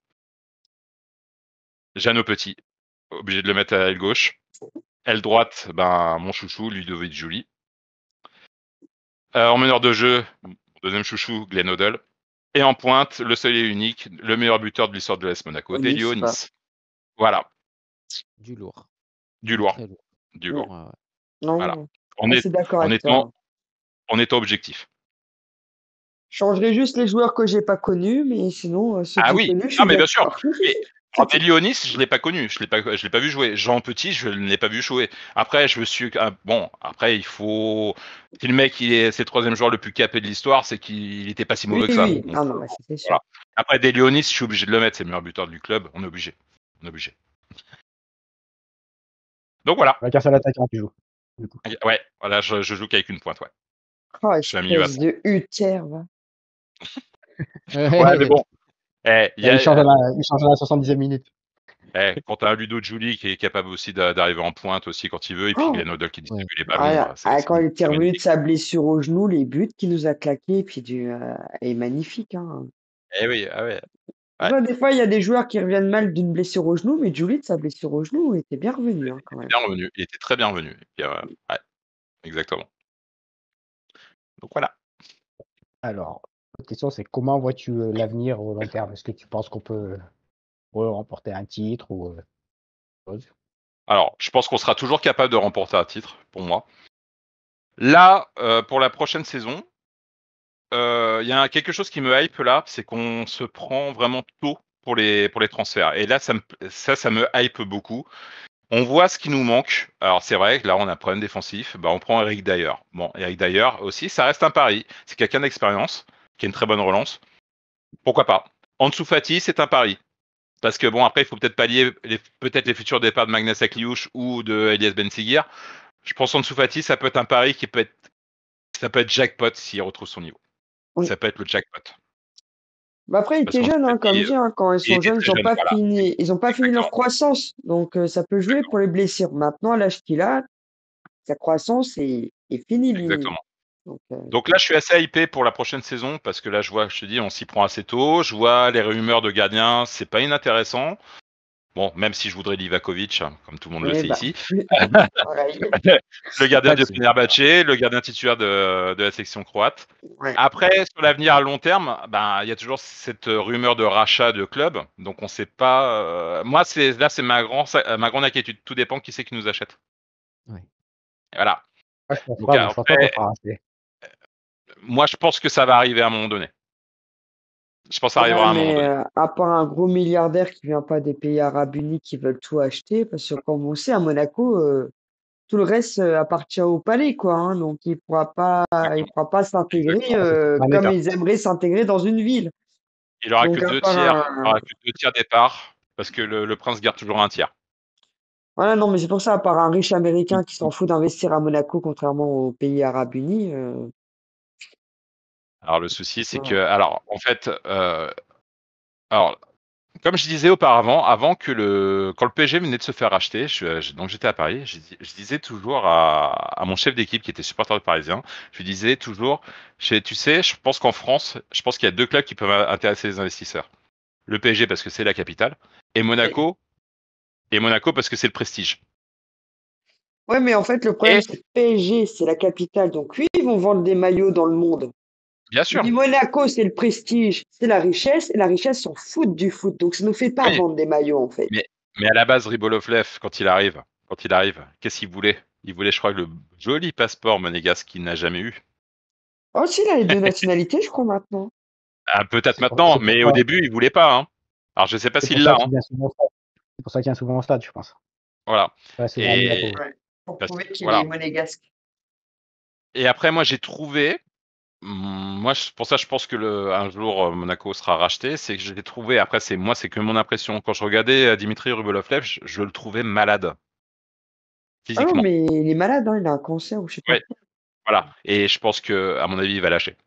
Jeannot Petit, obligé de le mettre à aile gauche. Aile droite, mon chouchou, Ludovic Joly. En meneur de jeu, mon deuxième chouchou, Glenn Hoddle. Et en pointe, le seul et unique, le meilleur buteur de l'histoire de l'AS Monaco, Delio Nice. Voilà. Du lourd. Du lourd. Très lourd. Du lourd. Ouais, ouais. Non, Voilà. c'est d'accord avec toi. En étant objectif. Je changerai juste les joueurs que j'ai pas connus, mais sinon, ceux que Ah j'ai oui, connus, je ah suis mais bien sûr. d'accord. Alors, Delionis, je l'ai pas connu, je l'ai pas vu jouer. Jean Petit, je ne l'ai pas vu jouer. Après, je me suis bon. Après, il faut. Si le mec, c'est le troisième joueur le plus capé de l'histoire, c'est qu'il était pas si Oui, mauvais que ça. oui. Donc, Ah non, mais ça, c'est sûr. voilà. Après, Delionis, je suis obligé de le mettre. C'est le meilleur buteur du club. On est obligé. On est obligé. Donc voilà. Avec un seul attaquant qui joue. Du coup. Ouais. Voilà, je joue qu'avec une pointe. Ouais. Oh, Je suis un milieu à espèce de Uther, va. Ouais, mais bon. Il change à la 70e minute. Quand t'as un Ludo Giuli qui est capable aussi d'arriver en pointe aussi quand il veut, et puis Oh, Glenn Hoddle qui distribue les ballons, voilà. Ah, quand il était revenu de magnifique. sa blessure au genou, les buts qu'il nous a claqués, et puis est magnifique. Hein. Eh oui, ah ouais. Tu vois, des fois, il y a des joueurs qui reviennent mal d'une blessure au genou, mais Julie, de sa blessure au genou, était bien revenu, hein, quand même. Bien revenu. Il était très bien revenu. Et puis, ouais, exactement. Donc voilà. Alors, la question, c'est comment vois-tu l'avenir au long terme? Est-ce que tu penses qu'on peut remporter un titre ou autre chose? Alors, je pense qu'on sera toujours capable de remporter un titre, pour moi. Là, pour la prochaine saison, il y a quelque chose qui me hype là, c'est qu'on se prend vraiment tôt pour les transferts. Et là, ça me hype beaucoup. On voit ce qui nous manque. Alors c'est vrai que là on a un problème défensif. Bah, on prend Eric Dyer. Bon, Eric Dyer aussi, ça reste un pari. C'est quelqu'un d'expérience, qui a une très bonne relance. Pourquoi pas. Ansu Fati, c'est un pari. Parce que bon, après, il faut peut-être pallier peut-être les futurs départs de Magnus Akliouche ou de Elias Bensigir. Je pense Ansu Fati, ça peut être un pari ça peut être jackpot s'il retrouve son niveau. Oui. Ça peut être le jackpot. Bah après, ils Parce étaient qu'Ansu jeunes, hein, comme Fati, dit, hein, quand ils il sont était jeunes, très jeune, voilà. ils ont pas fini leur Exactement. croissance. Donc, ça peut jouer pour les blessures. Maintenant, à l'âge qu'il a, sa croissance est finie, lui. Exactement. Donc, Donc là, je suis assez hypé pour la prochaine saison parce que là, je vois, je te dis, on s'y prend assez tôt. Je vois les rumeurs de gardiens, c'est pas inintéressant. Bon, même si je voudrais Livakovic, hein, comme tout le monde le eh sait bah, ici. pareil. Le gardien de Facile. Fenerbahçe, le gardien titulaire de la section croate. Ouais. Après, sur l'avenir à long terme, ben, il y a toujours cette rumeur de rachat de club. Donc, on sait pas. Moi, c'est ma grande inquiétude. Tout dépend qui c'est qui nous achète. Oui. Et voilà. Ah, je pense Donc, pas, moi, je pense pas qu'on après, sera racheté. moi, je pense que ça va arriver à un moment donné. Je pense que ça arrivera Ouais, à un moment mais donné. à part un gros milliardaire qui vient pas des pays arabes unis qui veulent tout acheter, parce que comme on sait, à Monaco, tout le reste appartient au palais, quoi. Hein, donc il pourra pas s'intégrer Exactement. Un comme État. ils aimeraient s'intégrer dans une ville. Il aura que Donc à deux part tiers. Il un... aura que 2 tiers départ parce que le prince garde toujours un tiers. Voilà, non, mais c'est pour ça, à part un riche américain qui s'en fout d'investir à Monaco, contrairement aux pays arabes unis. Alors le souci, c'est que, Voilà. alors en fait, alors comme je disais auparavant, quand le PSG venait de se faire racheter, donc j'étais à Paris, je disais toujours à mon chef d'équipe qui était supporter parisien, je lui disais toujours, tu sais, je pense qu'en France, je pense qu'il y a 2 clubs qui peuvent intéresser les investisseurs. Le PSG parce que c'est la capitale, et Ouais. Monaco parce que c'est le prestige. Ouais, mais en fait, le problème, Et c'est que PSG, c'est la capitale. Donc oui, ils vont vendre des maillots dans le monde. bien sûr, Mais Monaco, c'est le prestige, c'est la richesse, et la richesse s'en fout du foot. Donc ça nous fait pas oui, vendre des maillots, en fait. mais à la base, Ribolovlev, quand il arrive, qu'est-ce qu'il voulait? Il voulait, je crois, le joli passeport monégasque qu'il n'a jamais eu. Oh, si, il a les deux nationalités, je crois, maintenant. Ah, peut-être C'est pour, maintenant, c'est pour mais au ça, début, il voulait pas. Hein. Alors, je sais pas c'est pour s'il ça l'a. Hein. qu'il vient souvent au stade. C'est pour ça qu'il vient souvent au stade, je pense. Voilà. Ouais, souvent à Et, Monaco. Ouais. Pour parce- prouver qu'il est voilà. monégasque. Et après, moi, j'ai trouvé. Moi, pour ça, je pense que un jour, Monaco sera racheté. C'est que j'ai trouvé. Après, c'est que mon impression. Quand je regardais Dimitri Ribolovlev, je le trouvais malade Ah non, physiquement. mais il est malade, hein, il a un cancer ou je sais pas Ouais. quoi. Voilà. Et je pense que, à mon avis, il va lâcher.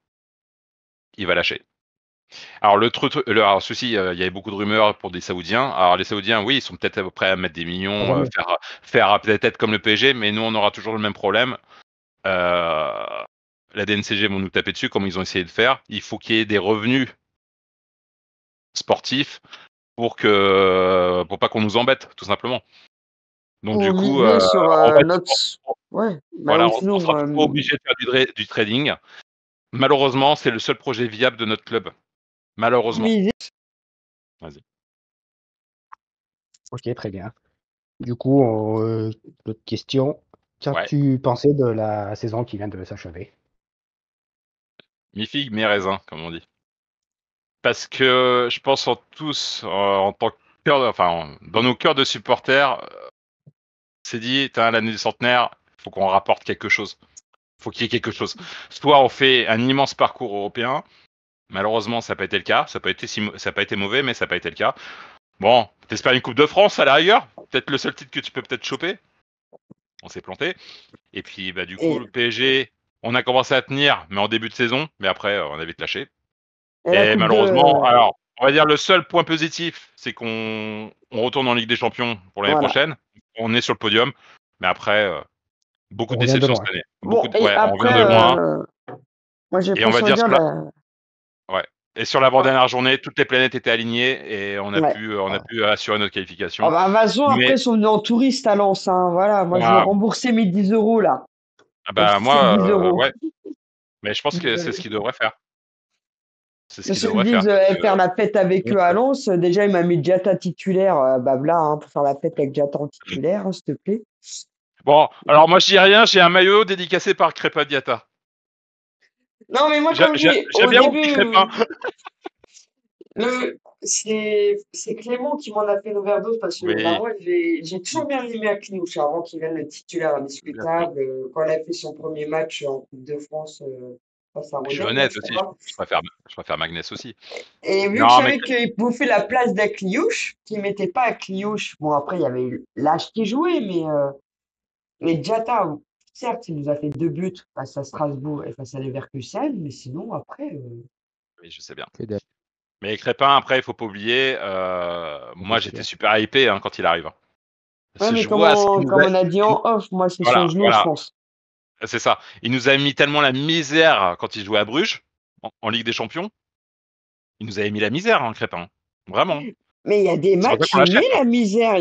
Il va lâcher. Alors alors, ceci, il y avait beaucoup de rumeurs pour des Saoudiens. Alors les Saoudiens, oui, ils sont peut-être prêts à mettre des millions, Jamais. faire peut-être comme le PSG, mais nous on aura toujours le même problème. Euh, la DNCG vont nous taper dessus comme ils ont essayé de faire. Il faut qu'il y ait des revenus sportifs pour pas qu'on nous embête, tout simplement. Donc Pour du coup, miser sur on va notre... Ouais, bah voilà, ou on sinon, sera toujours obligé de faire du trading. Malheureusement, c'est le seul projet viable de notre club. Malheureusement. miser. Vas-y. Ok, très bien. Du coup, l'autre question. Ouais. Qu'as-tu pensé de la saison qui vient de s'achever? Mi-figue, mi-raisin, comme on dit. Parce que je pense en tant que dans nos cœurs de supporters, c'est dit, l'année du centenaire, faut qu'on rapporte quelque chose. Faut qu'il y ait quelque chose. Soit on fait un immense parcours européen. Malheureusement, ça n'a pas été le cas. Ça n'a pas été mauvais, mais ça n'a pas été le cas. Bon, t'espères une Coupe de France à la rigueur. Peut-être le seul titre que tu peux peut-être choper. On s'est planté. Et puis, du coup, Et, le PSG, on a commencé à tenir, mais en début de saison. Mais après, on a vite lâché. et la Et Coupe malheureusement, de... alors, on va dire le seul point positif, c'est qu'on retourne en Ligue des Champions pour l'année Voilà. prochaine. On est sur le podium. Mais après, beaucoup On de revient de déceptions loin. cette année. Bon, et Ouais, on vient après, de loin. moi j'ai Et on va presque envie de dire dire, la... Ouais. Et sur l'avant-dernière journée, toutes les planètes étaient alignées et on a ouais. pu assurer notre Oh, qualification. bah, de toute façon, après, Mais ils sont venus en touriste à Lens, hein. Voilà, moi je veux voilà. rembourser mes 10 € là. Moi, je touche 10 euros. Ouais. Mais je pense que c'est ce Désolé. qu'il devrait faire. C'est ce Mais qu'il ceux qui me devrait faire. disent faire la fête avec eux à Lens, déjà il m'a mis Diatta titulaire, bah voilà, hein, pour faire la fête avec Diatta en titulaire, hein, s'il te plaît. Bon, alors moi je dis rien, j'ai un maillot dédicacé par Crépin Diatta. Non, mais moi, comme je dis, J'aime au bien mon petit Crépin. début, c'est Clément qui m'en a fait une overdose parce que bah, Oui, moi, j'ai toujours bien aimé Akliouche avant qu'il vienne le titulaire exactement. indiscutable. Quand il a fait son premier match en Coupe de France face à Je suis Rodez, là, honnête je aussi, crois. je préfère Magnès aussi. Et vu que je Non, mais savais qu'il bouffait la place d'Akliouche, qu'il mettait pas Akliouche, bon, après, il y avait l'âge qui jouait, mais Diatta, certes, il nous a fait 2 buts face à Strasbourg et face à Leverkusen, mais sinon, après, oui, je sais bien. Que dalle. Mais Crépin, après, il faut pas oublier, moi j'étais super hypé quand il arrive. Parce ouais, que mais je vois ce qu'il nous comme a... on a dit en off, moi, c'est son Voilà, genou, je voilà. pense. C'est ça. Il nous a mis tellement la misère quand il jouait à Bruges, en Ligue des Champions. Il nous avait mis la misère, Crépin. Vraiment. Mais il y a des C'est pour ça matchs, qu'on il met l'achète. la misère.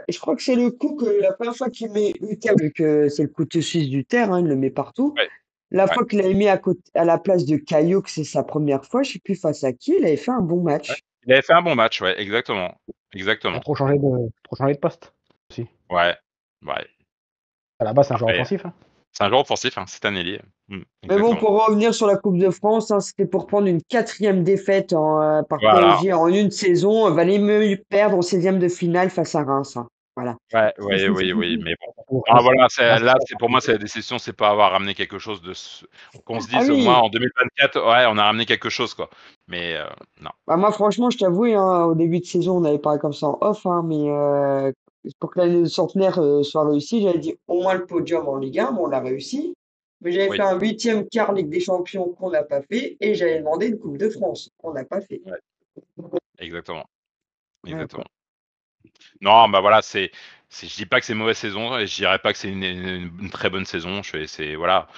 Je crois que c'est le coup que la première fois qu'il met Uther, vu que c'est le couteau suisse du terre, hein, il le met partout. Ouais, La ouais, fois qu'il l'avait mis à la place de Caillou, que c'est sa première fois, je sais plus face à qui, il avait fait un bon ouais. match. Il avait fait un bon match, ouais, exactement. Il Exactement. a trop changé de poste aussi. Ouais. Ouais. À la base, c'est un joueur Après, offensif. Hein. c'est un joueur offensif, c'est un ailier. Mais bon, Exactement. pour revenir sur la Coupe de France, hein, c'était pour prendre une 4e défaite par Voilà. PSG en une saison. Valait mieux perdre en 16e de finale face à Reims, hein. Voilà. Ouais, oui, mais bon. Pour Ah, Reims, voilà, Reims, pour moi, c'est la déception, c'est pas avoir ramené quelque chose qu'on se Ah dise, moi, oui, en 2024, ouais, on a ramené quelque chose, quoi. Mais, non. bah moi franchement, je t'avoue, hein, au début de saison, on avait parlé comme ça en off, hein, mais pour que l'année de centenaire soit réussie, j'avais dit au moins le podium en Ligue 1, bon, on l'a réussi. Mais j'avais fait Oui, un 8e quart Ligue des Champions qu'on n'a pas fait, et j'avais demandé une Coupe de France qu'on n'a pas fait. ouais, exactement. Ouais, quoi. Exactement. Non, voilà, je dis pas que c'est une mauvaise saison et je dirais pas que c'est une très bonne saison. Voilà,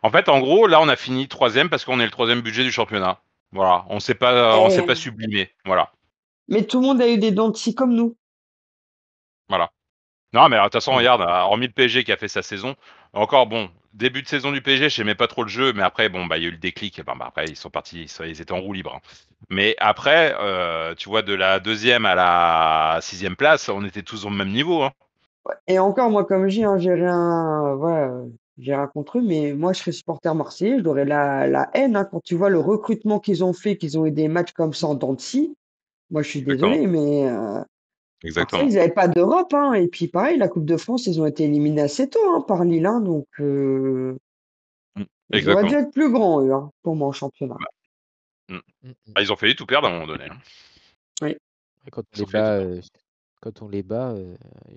en fait, en gros, là, on a fini troisième parce qu'on est le troisième budget du championnat. Voilà, on s'est pas Eh, sublimé. Voilà, mais tout le monde a eu des dents de scie comme nous. voilà. Non, mais de toute façon, ouais. regarde, hormis le PSG qui a fait sa saison, encore bon, début de saison du PSG, j'aimais pas trop le jeu, mais après, bon, il y a eu le déclic. Après, ils sont partis, ils étaient en roue libre, hein. Mais après, tu vois, de la 2e à la 6e place, on était tous au même niveau, hein. Et encore, moi, comme je dis, hein, j'ai rien contre eux, mais moi, je serais supporter marseillais, j'aurais la haine, hein, quand tu vois le recrutement qu'ils ont fait, qu'ils ont eu des matchs comme ça en dents de scie. Moi, je suis Exactement, désolé, mais Marseille, exactement. ils n'avaient pas d'Europe, hein. Et puis, pareil, la Coupe de France, ils ont été éliminés assez tôt, hein, par Lille, hein. Donc, Mm. ils auraient dû Exactement. être plus grands, eux, hein, pour moi, en championnat. Bah, mm. Mm, mm. Ils ont failli tout perdre à un moment donné, hein. Oui. Et quand on Ils les ont failli tout bat, perdre. quand on les bat,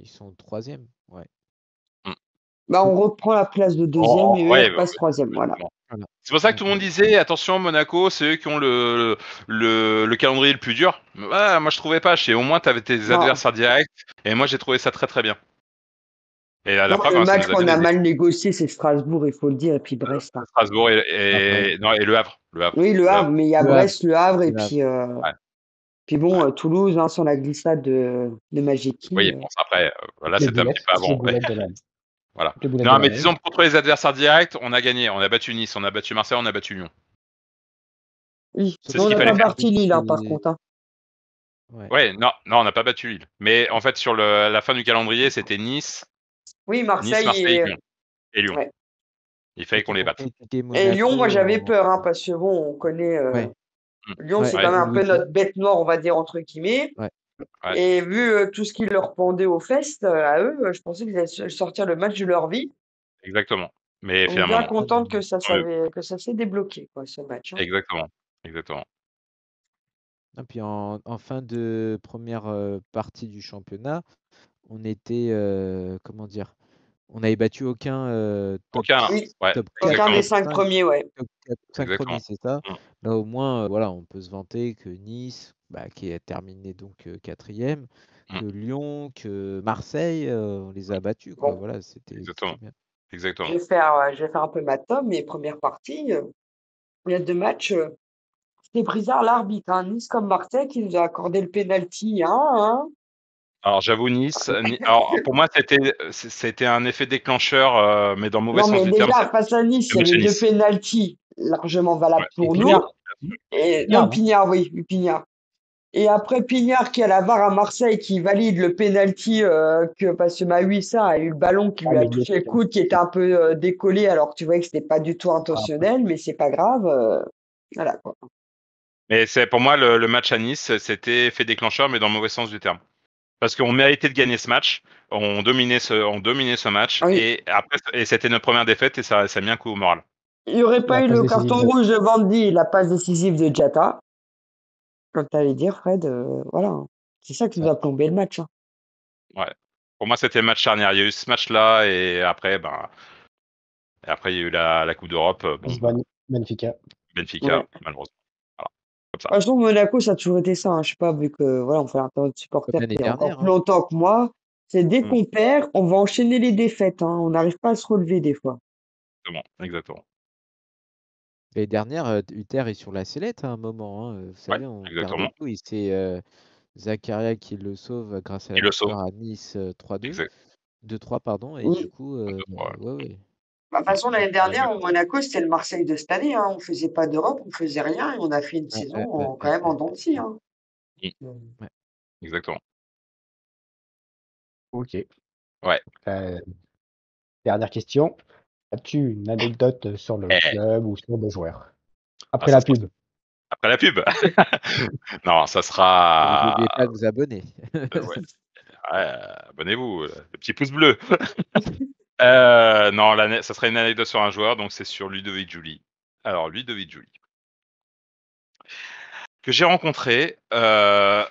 ils sont troisième. Ouais. Mm. Bah, on reprend la place de deuxième et eux, ils Ouais, repassent troisième. Voilà. exactement. Voilà. C'est pour ça que Mm, tout le monde mm. disait, attention, Monaco, c'est eux qui ont le calendrier le plus dur. Ouais, moi, je trouvais pas. Au moins, tu avais tes Non, adversaires directs. Et moi, j'ai trouvé ça très, très bien. Et la non, preuve, le hein, ça match nous a bien qu'on a aidé. mal négocié, c'est Strasbourg, il faut le dire, et puis Brest, hein. Strasbourg Après, non, et Le Havre. Le Havre. Oui, Le Le Havre, Havre. mais il y a Le Havre. Brest, Le Havre, et Le Havre. Ouais, puis bon, ouais. Toulouse, hein, sur la glissade de Majeki. Oui, bon, après, là, Les c'était un petit boulettes, peu les avant. Ouais. boulettes de la, Voilà. les boulettes de Non, la mais neige. disons que contre les adversaires directs, on a gagné. On a battu Nice, on a battu Marseille, on a battu Lyon. Oui, C'est mais ce on qu'il n'a fallait pas faire. battu Lille, hein, par C'est- contre, hein. Ouais. Ouais, non, on n'a pas battu Lille. Mais en fait, sur la fin du calendrier, c'était Nice, Oui, Marseille Marseille, et, Lyon. Et Lyon. ouais. Il fallait qu'on Surtout les pour batte. critiquer Et Lyon, moi, Monaco j'avais en. peur, hein, parce que bon, on connaît. Ouais, Mm. Lyon, ouais, c'est quand Ouais. même le un peu week-end. notre bête noire, on va dire, entre guillemets. Ouais. Ouais. Et vu tout ce qui leur pendait aux fesses, à eux, je pensais qu'ils allaient sortir le match de leur vie. Exactement. Mais Donc finalement, bien non. contente que Ouais, que ça s'est débloqué, quoi, ce match. exactement. Exactement. Et puis en fin de première partie du championnat, on était, comment dire, on n'avait battu aucun top, Aucun. Oui, Ouais, top 4, aucun des exactement. top 5 5, premiers, ouais. top 4, 5 Exactement. premiers, c'est ça. Mm. Là, au moins, voilà, on peut se vanter que Nice, qui a terminé donc quatrième, Mm. que Lyon, que Marseille, on les a battus, quoi. Bon, Voilà, c'était Exactement. bien. Exactement. je vais faire un peu ma tome. Mes premières parties, il y a 2 matchs. C'était bizarre l'arbitre, hein. Nice comme Marseille qui nous a accordé le penalty, hein. Alors j'avoue alors pour moi c'était un effet déclencheur, mais dans le mauvais Non, sens mais du terme, déjà, c'est face à Nice, le il y match avait à 2 Nice. pénaltys largement valables Ouais, Et pour nous. Pignard, Et non, Pignard, non? Pignard, oui, Pignard. Et après Pignard qui a la VAR à Marseille qui valide le penalty parce que Mahuissa a eu le ballon qui Ah, lui a mais il touché le était coude qui était un peu décollé alors que tu voyais que c'était pas du tout pas- intentionnel, mais c'est pas grave. Voilà quoi. Mais c'est pour moi le match à Nice, c'était effet déclencheur, mais dans le mauvais sens du terme. Parce qu'on méritait de gagner ce match, on dominait ce match, Ah oui, et après c'était notre première défaite et ça a mis un coup au moral. il n'y aurait la pas eu passe le décisive carton de. rouge de Vandy, la passe décisive de Diatta, comme tu allais dire, Fred. Voilà. C'est ça qui nous Ouais. a plombé le match. Ouais. Pour moi c'était le match charnière. Il y a eu ce match-là et après il y a eu la Coupe d'Europe. Bon bah Lisbonne, Benfica. Benfica Ouais. malheureusement. Voilà. Comme ça. De toute façon, Monaco, ça a toujours été ça, hein. Je sais pas, vu que voilà, on fait un temps de Comme supporter l'année qui est encore dernière, plus hein. longtemps que moi. C'est dès Mm. qu'on perd, on va enchaîner les défaites, hein. On n'arrive pas à se relever des fois. Exactement. L'année dernière, Uther est sur la sellette à un moment, hein. Vous Ouais, savez, on perdait exactement. tout. Et c'est Zakaria qui le sauve grâce à la Il le sauve. victoire à Nice 3-2. Exact. 2-3, pardon. Et du Oui. coup, Ouais. ouais, ouais. Bah, de toute façon, l'année dernière, au Exactement. Monaco, c'était le Marseille de cette année, hein. On faisait pas d'Europe, on faisait rien et on a fait une Ouais, saison ouais, ouais, quand même en ouais, dents de scie, hein. Mm. Euh, ouais. Exactement. Ok. Ouais. Euh, Dernière question. As-tu une anecdote sur le Eh, club ou sur le joueur? ah, Après ça la sera pub. après la pub. Non, ça Et vous n'oubliez sera. pas de vous abonner. Ouais. Ouais, abonnez-vous, le petit pouce bleu. Non, ça serait une anecdote sur un joueur, donc c'est sur Ludovic Giuly. Alors, Ludovic Giuly, que j'ai rencontré pour la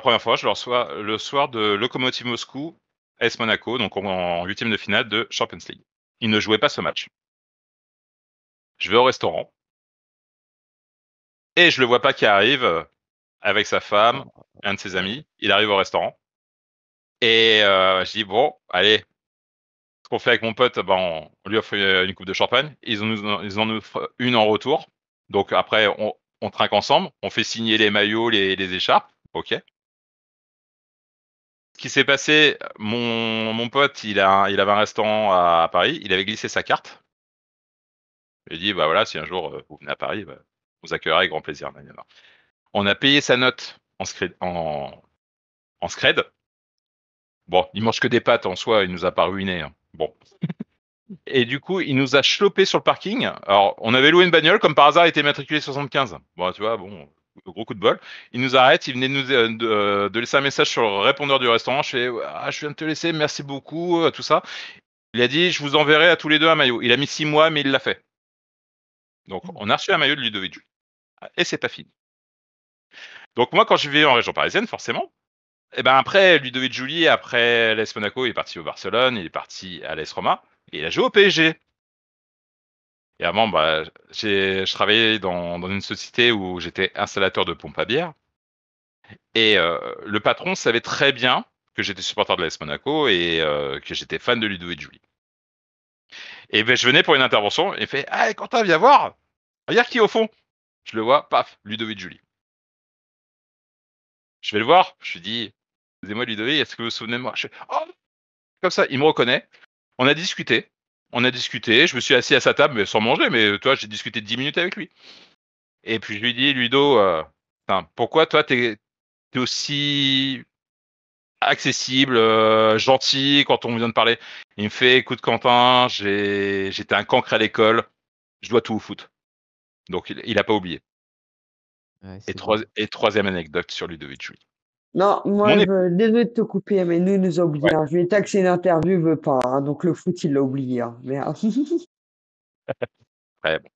première fois, je le reçois le soir de Lokomotiv Moscou, AS Monaco, donc en huitième de finale de Champions League. Il ne jouait pas ce match. Je vais au restaurant et je le vois pas qui arrive avec sa femme, un de ses amis. Il arrive au restaurant et je dis bon, allez. Ce qu'on fait avec mon pote, on lui offre une coupe de champagne. Ils en offrent une en retour. Donc après, on trinque ensemble. On fait signer les maillots, les écharpes. Ok. Ce qui s'est passé, mon pote, il avait un restaurant à Paris. Il avait glissé sa carte. Il a dit, bah voilà, si un jour vous venez à Paris, bah, vous accueillerez avec grand plaisir. Nanana. On a payé sa note en scred. Bon, il mange que des pâtes en soi, il nous a pas ruiné, hein. Bon. Et du coup, il nous a chopé sur le parking. Alors, on avait loué une bagnole, comme par hasard, il était matriculé 75. Bon, tu vois, bon, gros coup de bol. Il nous arrête, il venait de laisser un message sur le répondeur du restaurant. Je fais, ah, je viens de te laisser, merci beaucoup, tout ça. Il a dit, je vous enverrai à tous les deux un maillot. Il a mis 6 mois, mais il l'a fait. Donc, on a reçu un maillot de Ludovic Giuly. Et c'est pas fini. Donc, moi, quand je vivais en région parisienne, forcément, et ben après Ludovic Giuly, après l'AS Monaco, il est parti au Barcelone, il est parti à l'AS Roma, et il a joué au PSG. Et avant, je travaillais dans une société où j'étais installateur de pompes à bière. Et le patron savait très bien que j'étais supporter de l'AS Monaco et que j'étais fan de Ludovic Giuly. Et ben, je venais pour une intervention et il fait, ah, Quentin, viens voir. Regarde qui est au fond. Je le vois, paf, Ludovic Giuly. Je vais le voir. Je lui dis, excusez-moi, Ludovic, est-ce que vous vous souvenez de moi? Je fais, oh, comme ça, il me reconnaît. On a discuté. Je me suis assis à sa table, mais sans manger, mais toi, j'ai discuté 10 minutes avec lui. Et puis je lui dis, Ludo, pourquoi toi, t'es aussi accessible, gentil quand on vient de parler? Il me fait, écoute Quentin, j'étais un cancre à l'école, je dois tout au foot. Donc il a pas oublié. Ouais, Et, c'est bon. et troisième anecdote sur Ludovic Julie. Non, moi, Mon désolé de te couper, mais nous, il nous a oublié. Ouais. Hein. Je lui ai taxé une interview, il veut pas. Hein. Donc le foot, il l'a oublié. Hein. Mais, Très bon.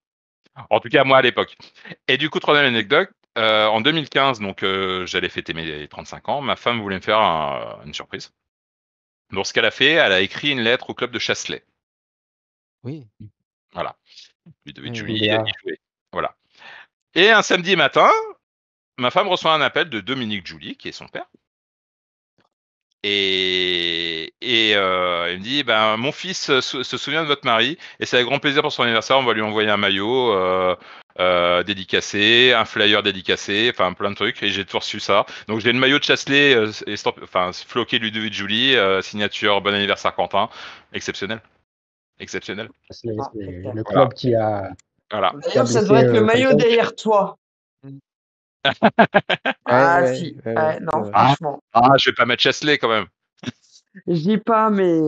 En tout cas, moi à l'époque. Et du coup, troisième anecdote, en 2015, donc j'allais fêter mes 35 ans, ma femme voulait me faire une surprise. Donc ce qu'elle a fait, elle a écrit une lettre au club de Chasselet. Oui. Voilà. Ludovic Ouais, Julie, WA. il jouait. Voilà. Et un samedi matin, ma femme reçoit un appel de Dominique Julie, qui est son père. Et il me dit, ben, mon fils se souvient de votre mari, et c'est avec grand plaisir pour son anniversaire, on va lui envoyer un maillot dédicacé, un flyer dédicacé, enfin plein de trucs, et j'ai tout reçu ça. Donc j'ai le maillot de Chasselet, floqué Ludovic Julie, signature bon anniversaire Quentin, exceptionnel, exceptionnel. C'est Ah, c'est c'est clair. le Voilà, club qui a voilà. D'ailleurs, ça blessé devrait être le maillot quelqu'un. derrière toi. Mm. Ah, Ouais, si. ouais, Ouais, c'est non, vrai. franchement. Je vais pas mettre Chasselet quand même. Je dis pas, mais.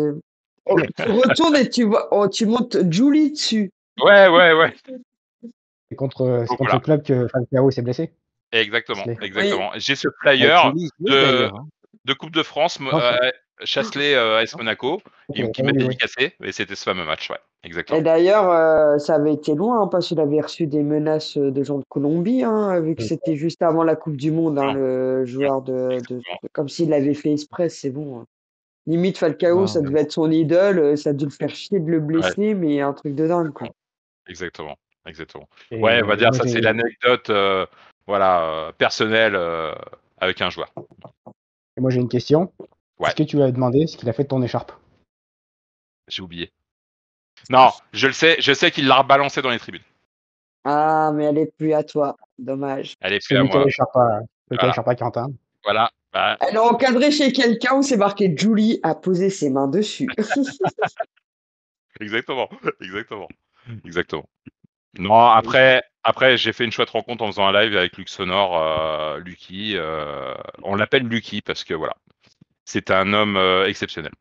Oh, tu retournes et tu vois. Oh, tu montes Julie dessus. Ouais. C'est contre Donc le voilà, club que Falcao s'est blessé. exactement, Chasselet. Oui. exactement. J'ai ce Avec flyer Julie jouait de d'ailleurs. Hein. de Coupe de France, Non, Chasselet AS Monaco, qui m'a oui, oui. dédicacé, et c'était ce fameux match, ouais, Et exactement. d'ailleurs, ça avait été loin, hein, parce qu'il avait reçu des menaces de gens de Colombie, hein, vu que c'était juste avant la Coupe du Monde, hein, Non, le joueur exactement. comme s'il l'avait fait exprès, c'est bon. Hein. Limite, Falcao, Non, ça mais devait être son idole, ça a dû le faire chier de le Ouais, blesser, mais un truc de dingue, quoi. exactement, exactement. Ouais, on va Et dire moi ça, c'est j'ai l'anecdote, personnelle avec un joueur. une question. Ouais, Est-ce que tu lui as demandé ce qu'il a fait de ton écharpe? j'ai oublié. Non, je sais qu'il l'a rebalancé dans les tribunes. Ah, mais elle est plus à toi. Dommage. Elle est plus à Celui qui a moi. Voilà, l'écharpe à Quentin. voilà. Bah, Elle est encadrée chez quelqu'un où c'est marqué Julie a posé ses mains dessus. exactement, exactement, exactement. Non, après, j'ai fait une chouette rencontre en faisant un live avec Luxonor, Lucky. On l'appelle Lucky parce que voilà, c'est un homme exceptionnel.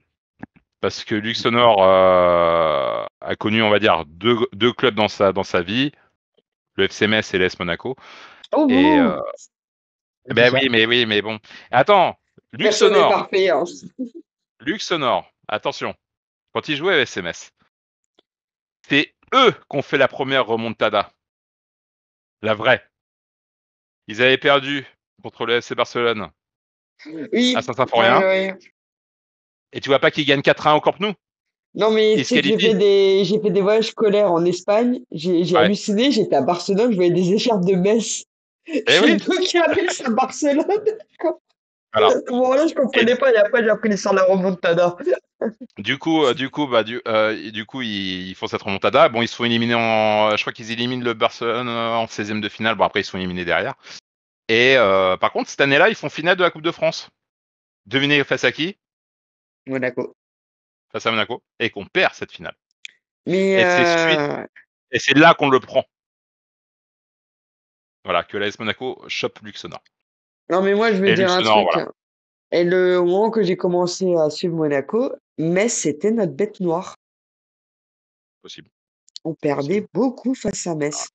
Parce que Luxonor a connu, on va dire, deux clubs dans sa vie, le FC Metz et l'AS Monaco. Oh Et bon, Et tout ben ça. oui, mais bon. Attends, personne n'est Luxonor, parfait. Hein. attention, quand il jouait à FC Metz, c'est eux qui ont fait la première remontada, la vraie. Ils avaient perdu contre le FC Barcelone à Oui, Saint-Symphorien. ouais. Et tu vois pas qu'ils gagnent 4-1 au Camp Nou? Non, mais Ils tu se sais que qualifient. j'ai fait des voyages scolaires en Espagne. J'ai Ouais. halluciné. J'étais à Barcelone. Je voyais des écharpes de Metz. Eh Chez oui, nous qui habitent à Barcelone. voilà. À ce moment-là, je Et comprenais pas. Et après, j'ai appris l'histoire de la remontada. du coup, ils font cette remontada. Bon, ils se font éliminer je crois qu'ils éliminent le Barcelone en 16e de finale. Bon, après, ils se font éliminer derrière. Et par contre, cette année-là, ils font finale de la Coupe de France. Devinez face à qui? Monaco. Face à Monaco. Et qu'on perd cette finale. Mais Et c'est là qu'on le prend. Voilà, que l'AS Monaco chope Luxonor. non, mais moi, je veux Et dire un Luxonor, truc. voilà, Hein. Et au moment que j'ai commencé à suivre Monaco, Metz, c'était notre bête noire. possible. On perdait beaucoup face à Metz.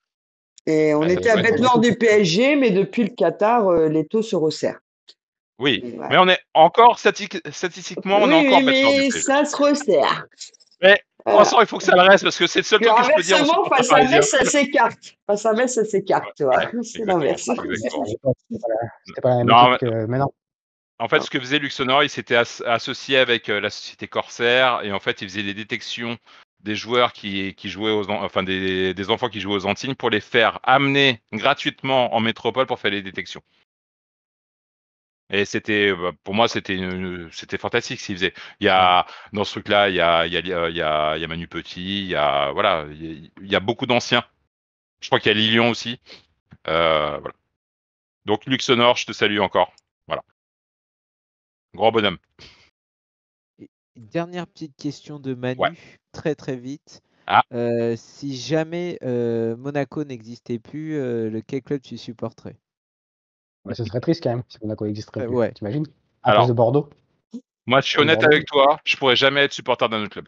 Et on Bah, ça était à doit être. bête noire du PSG, mais depuis le Qatar, les taux se resserrent. Oui, Et voilà. mais on est encore statistiquement, on est Oui, encore oui, bête noire du mais PSG. ça se resserre. Mais pour Voilà. l'instant, il faut que ça le reste parce que c'est le seul Puis truc que je peux dire aux inversement, supporters face à parisiens. Metz, ça s'écarte. Face à Metz, ça s'écarte, tu vois. Ouais, C'est exactement, l'inverse. exactement. À l'époque, c'était pas la même Non, équipe que maintenant. en fait, ce que faisait Luxonor, il s'était associé avec la société Corsair et en fait, il faisait des détections des joueurs qui jouaient des enfants qui jouaient aux Antilles pour les faire amener gratuitement en métropole pour faire les détections. Et pour moi, c'était fantastique ce qu'il faisait. Il y a, dans ce truc-là, il y a Manu Petit, voilà, il y a beaucoup d'anciens. Je crois qu'il y a Lilian aussi. Voilà. Donc, Luxonor, je te salue encore. Voilà. Grand bonhomme. Une dernière petite question de Manu, Ouais. très très vite. Ah. Si jamais Monaco n'existait plus, quel club tu supporterais? Ouais, ce serait triste quand même si Monaco n'existerait plus. Ouais. T'imagines? À place Alors, de Bordeaux. moi, je suis Comme honnête Bordeaux. avec toi, je pourrais jamais être supporter d'un autre club.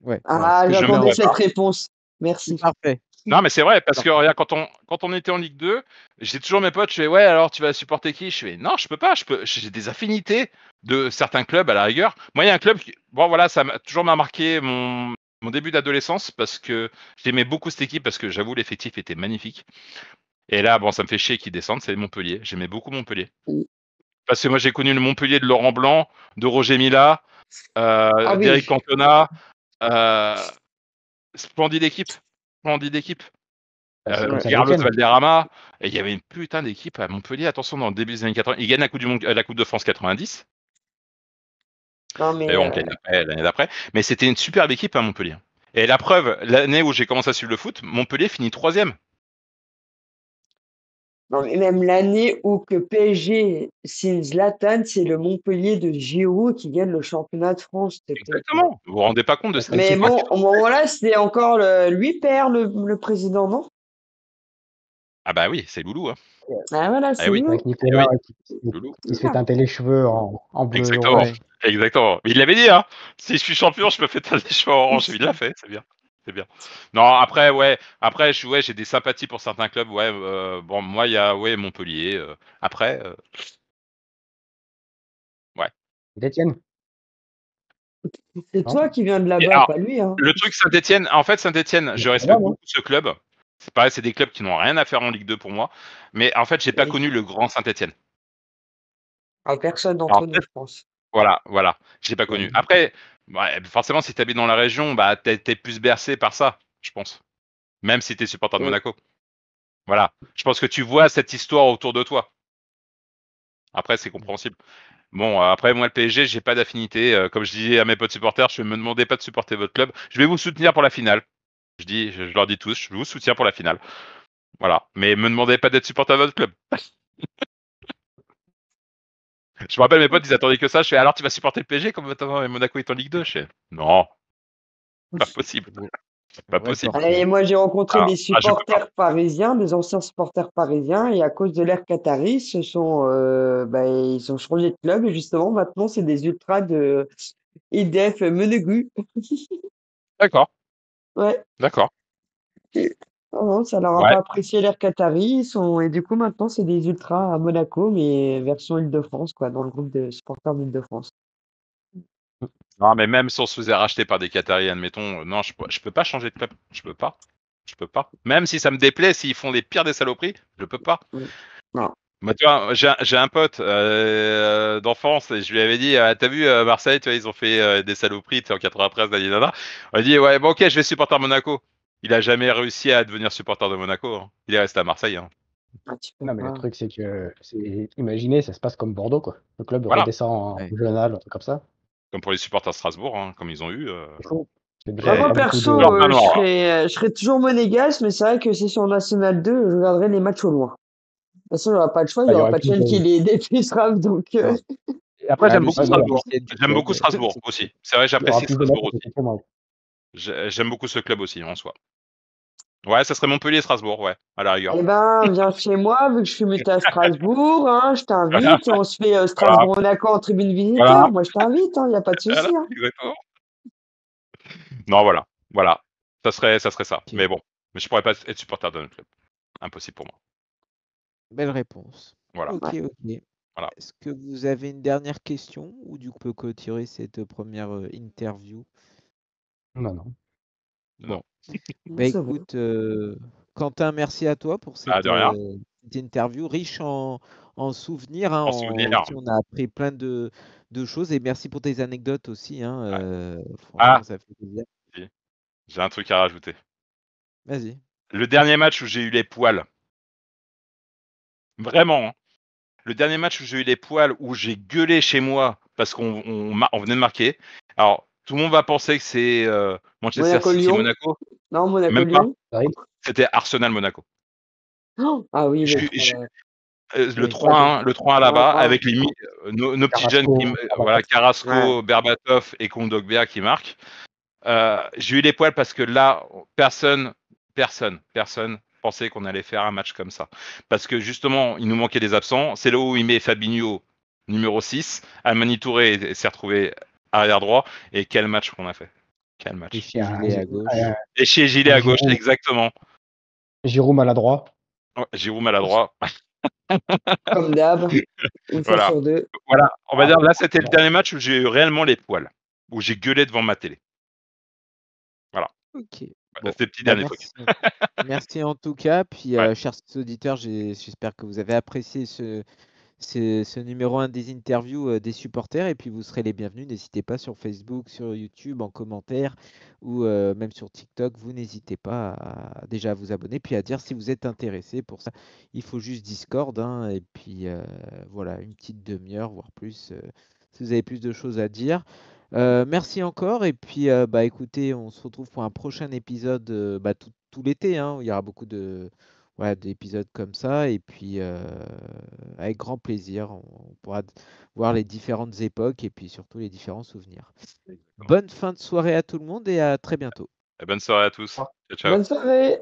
Ouais. Ah, ce que Je je ne voulais j'attendais pourrais cette pas. entendre. réponse. Merci. Parfait. Non, mais c'est vrai, parce que regarde, quand on était en Ligue 2, j'ai toujours mes potes, je fais ouais, alors tu vas supporter qui? Je fais non, je peux pas, j'ai des affinités de certains clubs à la rigueur. Moi, il y a un club qui, bon voilà, ça m'a toujours marqué mon début d'adolescence parce que j'aimais beaucoup cette équipe parce que j'avoue l'effectif était magnifique. Et là, bon, ça me fait chier qu'ils descendent, c'est Montpellier. J'aimais beaucoup Montpellier. Mm. Parce que moi, j'ai connu le Montpellier de Laurent Blanc, de Roger Mila, Ah d'Eric oui. Cantona. Euh, Splendide équipe. Splendide équipe. Bah, c'est comme Ouais. Carlos Saint-Etienne. Valderrama. Et il y avait une putain d'équipe à Montpellier. Attention, dans le début des années 80. Ils gagnent la Coupe de France 90. Non, mais D'ailleurs, on gagne l'année d'après. Mais c'était une superbe équipe à Montpellier. Et la preuve, l'année où j'ai commencé à suivre le foot, Montpellier finit 3e. non, mais même l'année où que PSG signe Zlatan, c'est le Montpellier de Giroud qui gagne le championnat de France, s'il te plaît. Exactement. Vous vous rendez pas compte de cette Mais équipe. bon, au moment-là, c'était encore lui père, le président, non? Ah bah oui, c'est Loulou. Hein. Ah voilà, Ah c'est oui. lui. Avec Eh Nicolas oui, qui Loulou. se fait teinter les cheveux en bleu et Exactement. orange. Ouais. Exactement. Mais il l'avait dit, hein. Si je suis champion, je me fais teindre les cheveux orange. Il l'a fait, c'est bien. C'est bien. Non, après, ouais. Après, j'ai des sympathies pour certains clubs. Ouais. Bon, moi, il y a, ouais, Montpellier. Après, ouais. Saint-Etienne, C'est non? toi qui viens de Et là-bas, alors, pas lui, hein. le truc Saint-Etienne, en fait, Saint-Etienne, Je je sais pas, respecte moi. beaucoup ce club. C'est pareil, c'est des clubs qui n'ont rien à faire en Ligue 2 pour moi. Mais en fait, j'ai pas Oui. connu le grand Saint-Etienne. Ah, personne Alors, d'entre nous, je pense. voilà. Je l'ai pas connu. Après, ouais, forcément, si tu habites dans la région, bah, t'es plus bercé par ça, je pense. Même si t'es supporter de Mm. Monaco. Voilà. Je pense que tu vois cette histoire autour de toi. Après, c'est compréhensible. Bon, après, moi, le PSG, j'ai pas d'affinité. Comme je disais à mes potes supporters, je me demandais pas de supporter votre club. Je vais vous soutenir pour la finale. Je leur dis tous, je vous soutiens pour la finale. Voilà. Mais me demandez pas d'être supporter de votre club. Je me rappelle, mes potes, ils attendaient que ça. Je fais, alors tu vas supporter le PSG comme maintenant Monaco est en Ligue 2? Je fais, non, pas possible. Vous, Pas vous possible. Et rétorquez. moi, j'ai rencontré des Je peux pas. supporters parisiens, des anciens supporters parisiens, et à cause de l'ère Qatari, ils ont changé de club, et justement, maintenant, c'est des ultras de IDF Menegu. D'accord, Ouais. d'accord. Non, non, ça leur a Ouais. pas apprécié l'ère Qatari, et du coup, maintenant, c'est des ultras à Monaco, mais version Île-de-France, quoi, dans le groupe de supporters d'Île-de-France. Non, mais même si on se faisait racheter par des Qataris, admettons, non, je peux pas changer de club. Je peux pas. Je peux pas. Même si ça me déplaît, s'ils font les pires des saloperies, je peux pas. Mm. Non. Moi, tu vois, j'ai un pote d'enfance et je lui avais dit, t'as vu Marseille, tu vois, ils ont fait des saloperies, tu sais, en 93, nanana. On a dit, ouais, bon, ok, je vais supporter Monaco. Il a jamais réussi à devenir supporter de Monaco. Hein. Il est resté à Marseille. Hein. Ah, tu peux Non, mais le pas. truc, imaginez, ça se passe comme Bordeaux, quoi. Le club Voilà. redescend en Ouais. régional, un truc comme ça. Comme pour les supporters de Strasbourg, hein, comme ils ont eu. C'est chaud. C'est Bah, déjà, il n'y a moi, pas beaucoup perso, de. Leur pain noir. je serais toujours monégasque, mais c'est vrai que si c'est en National 2, je regarderai les matchs au loin. De toute façon, il n'y aura pas de choix, il Bah, n'y il y aura aurait pas de plus chaîne de. qui les diffusera, donc Non. Et après, Ah, j'aime le beaucoup Ouais, sixième, voilà. Strasbourg. huitième du J'aime beaucoup club. Strasbourg aussi. C'est vrai, Il y aura j'apprécie plus de matchs, Strasbourg aussi. c'est moi. J'aime beaucoup ce club aussi, en soi. Ouais, ça serait Montpellier-Strasbourg, ouais, à la rigueur. eh ben, viens chez moi, vu que je suis muté à Strasbourg, hein, je Voilà, t'invite, on se fait voilà, Strasbourg-Monaco en tribune voilà, visiteur. Moi, je t'invite, il n'y a pas de voilà, souci, hein. exactement. Non, voilà. Ça serait ça. Ok. Mais bon, mais je pourrais pas être supporter d'un autre club. Impossible pour moi. Belle réponse. Voilà, Ok, Ouais. ok. voilà. Est-ce que vous avez une dernière question ou du coup on peut clôturer cette première interview? Non, non. Bon, Non, bah c'est bon. écoute, Quentin, merci à toi pour Ah, de rien. cette interview riche en souvenirs. Hein, En souvenir. aussi, on a appris plein de choses et merci pour tes anecdotes aussi. Hein, Ouais. franchement, Ah, ça fait plaisir. j'ai un truc à rajouter. Vas-y. Le dernier match où j'ai eu les poils, vraiment, hein, le dernier match où j'ai eu les poils, où j'ai gueulé chez moi parce on venait de marquer. Alors, tout le monde va penser que c'est Manchester Monaco-Lyon? City-Monaco. Non, Même pas. Monaco-Lyon? Pareil. C'était Arsenal-Monaco. Oh, ah oui, Je le suis- 3. Le Oui. 3-1, le 3-1 là-bas, 3-1. avec nos petits jeunes Carrasco, voilà, Ouais. Carrasco, Berbatov et Kondogbia qui marquent. J'ai eu les poils parce que là, personne pensait qu'on allait faire un match comme ça. Parce que justement, il nous manquait des absents. C'est là où il met Fabinho numéro 6. Almani Touré s'est retrouvé arrière droit. Et quel match qu'on a fait. Quel Et match. chez Gilet à un, gauche. Et chez Gilet un à gauche, Giroud, exactement. Giroud maladroit. Ouais, Giroud maladroit. Comme d'hab, une fois Voilà. sur deux. Voilà, on va Ah, dire là, c'était le bon. dernier match où j'ai eu réellement les poils, où j'ai gueulé devant ma télé. Ok. Voilà, Bon, c'était le petit bah dernier truc. merci. Merci en tout cas. Puis, Ouais. chers auditeurs, j'espère que vous avez apprécié ce numéro 1 des interviews des supporters. Et puis, vous serez les bienvenus. N'hésitez pas sur Facebook, sur YouTube, en commentaire ou même sur TikTok. Vous n'hésitez pas déjà à vous abonner, puis à dire si vous êtes intéressé pour ça. Il faut juste Discord, hein, et puis voilà, une petite demi-heure, voire plus, si vous avez plus de choses à dire. Merci encore. Et puis, bah, écoutez, on se retrouve pour un prochain épisode bah, tout l'été, hein, où il y aura beaucoup voilà, d'épisodes comme ça. Et puis, avec grand plaisir, on pourra voir les différentes époques et puis surtout les différents souvenirs. Exactement. Bonne fin de soirée à tout le monde et à très bientôt. Et bonne soirée à tous. Ciao, ciao. Bonne soirée!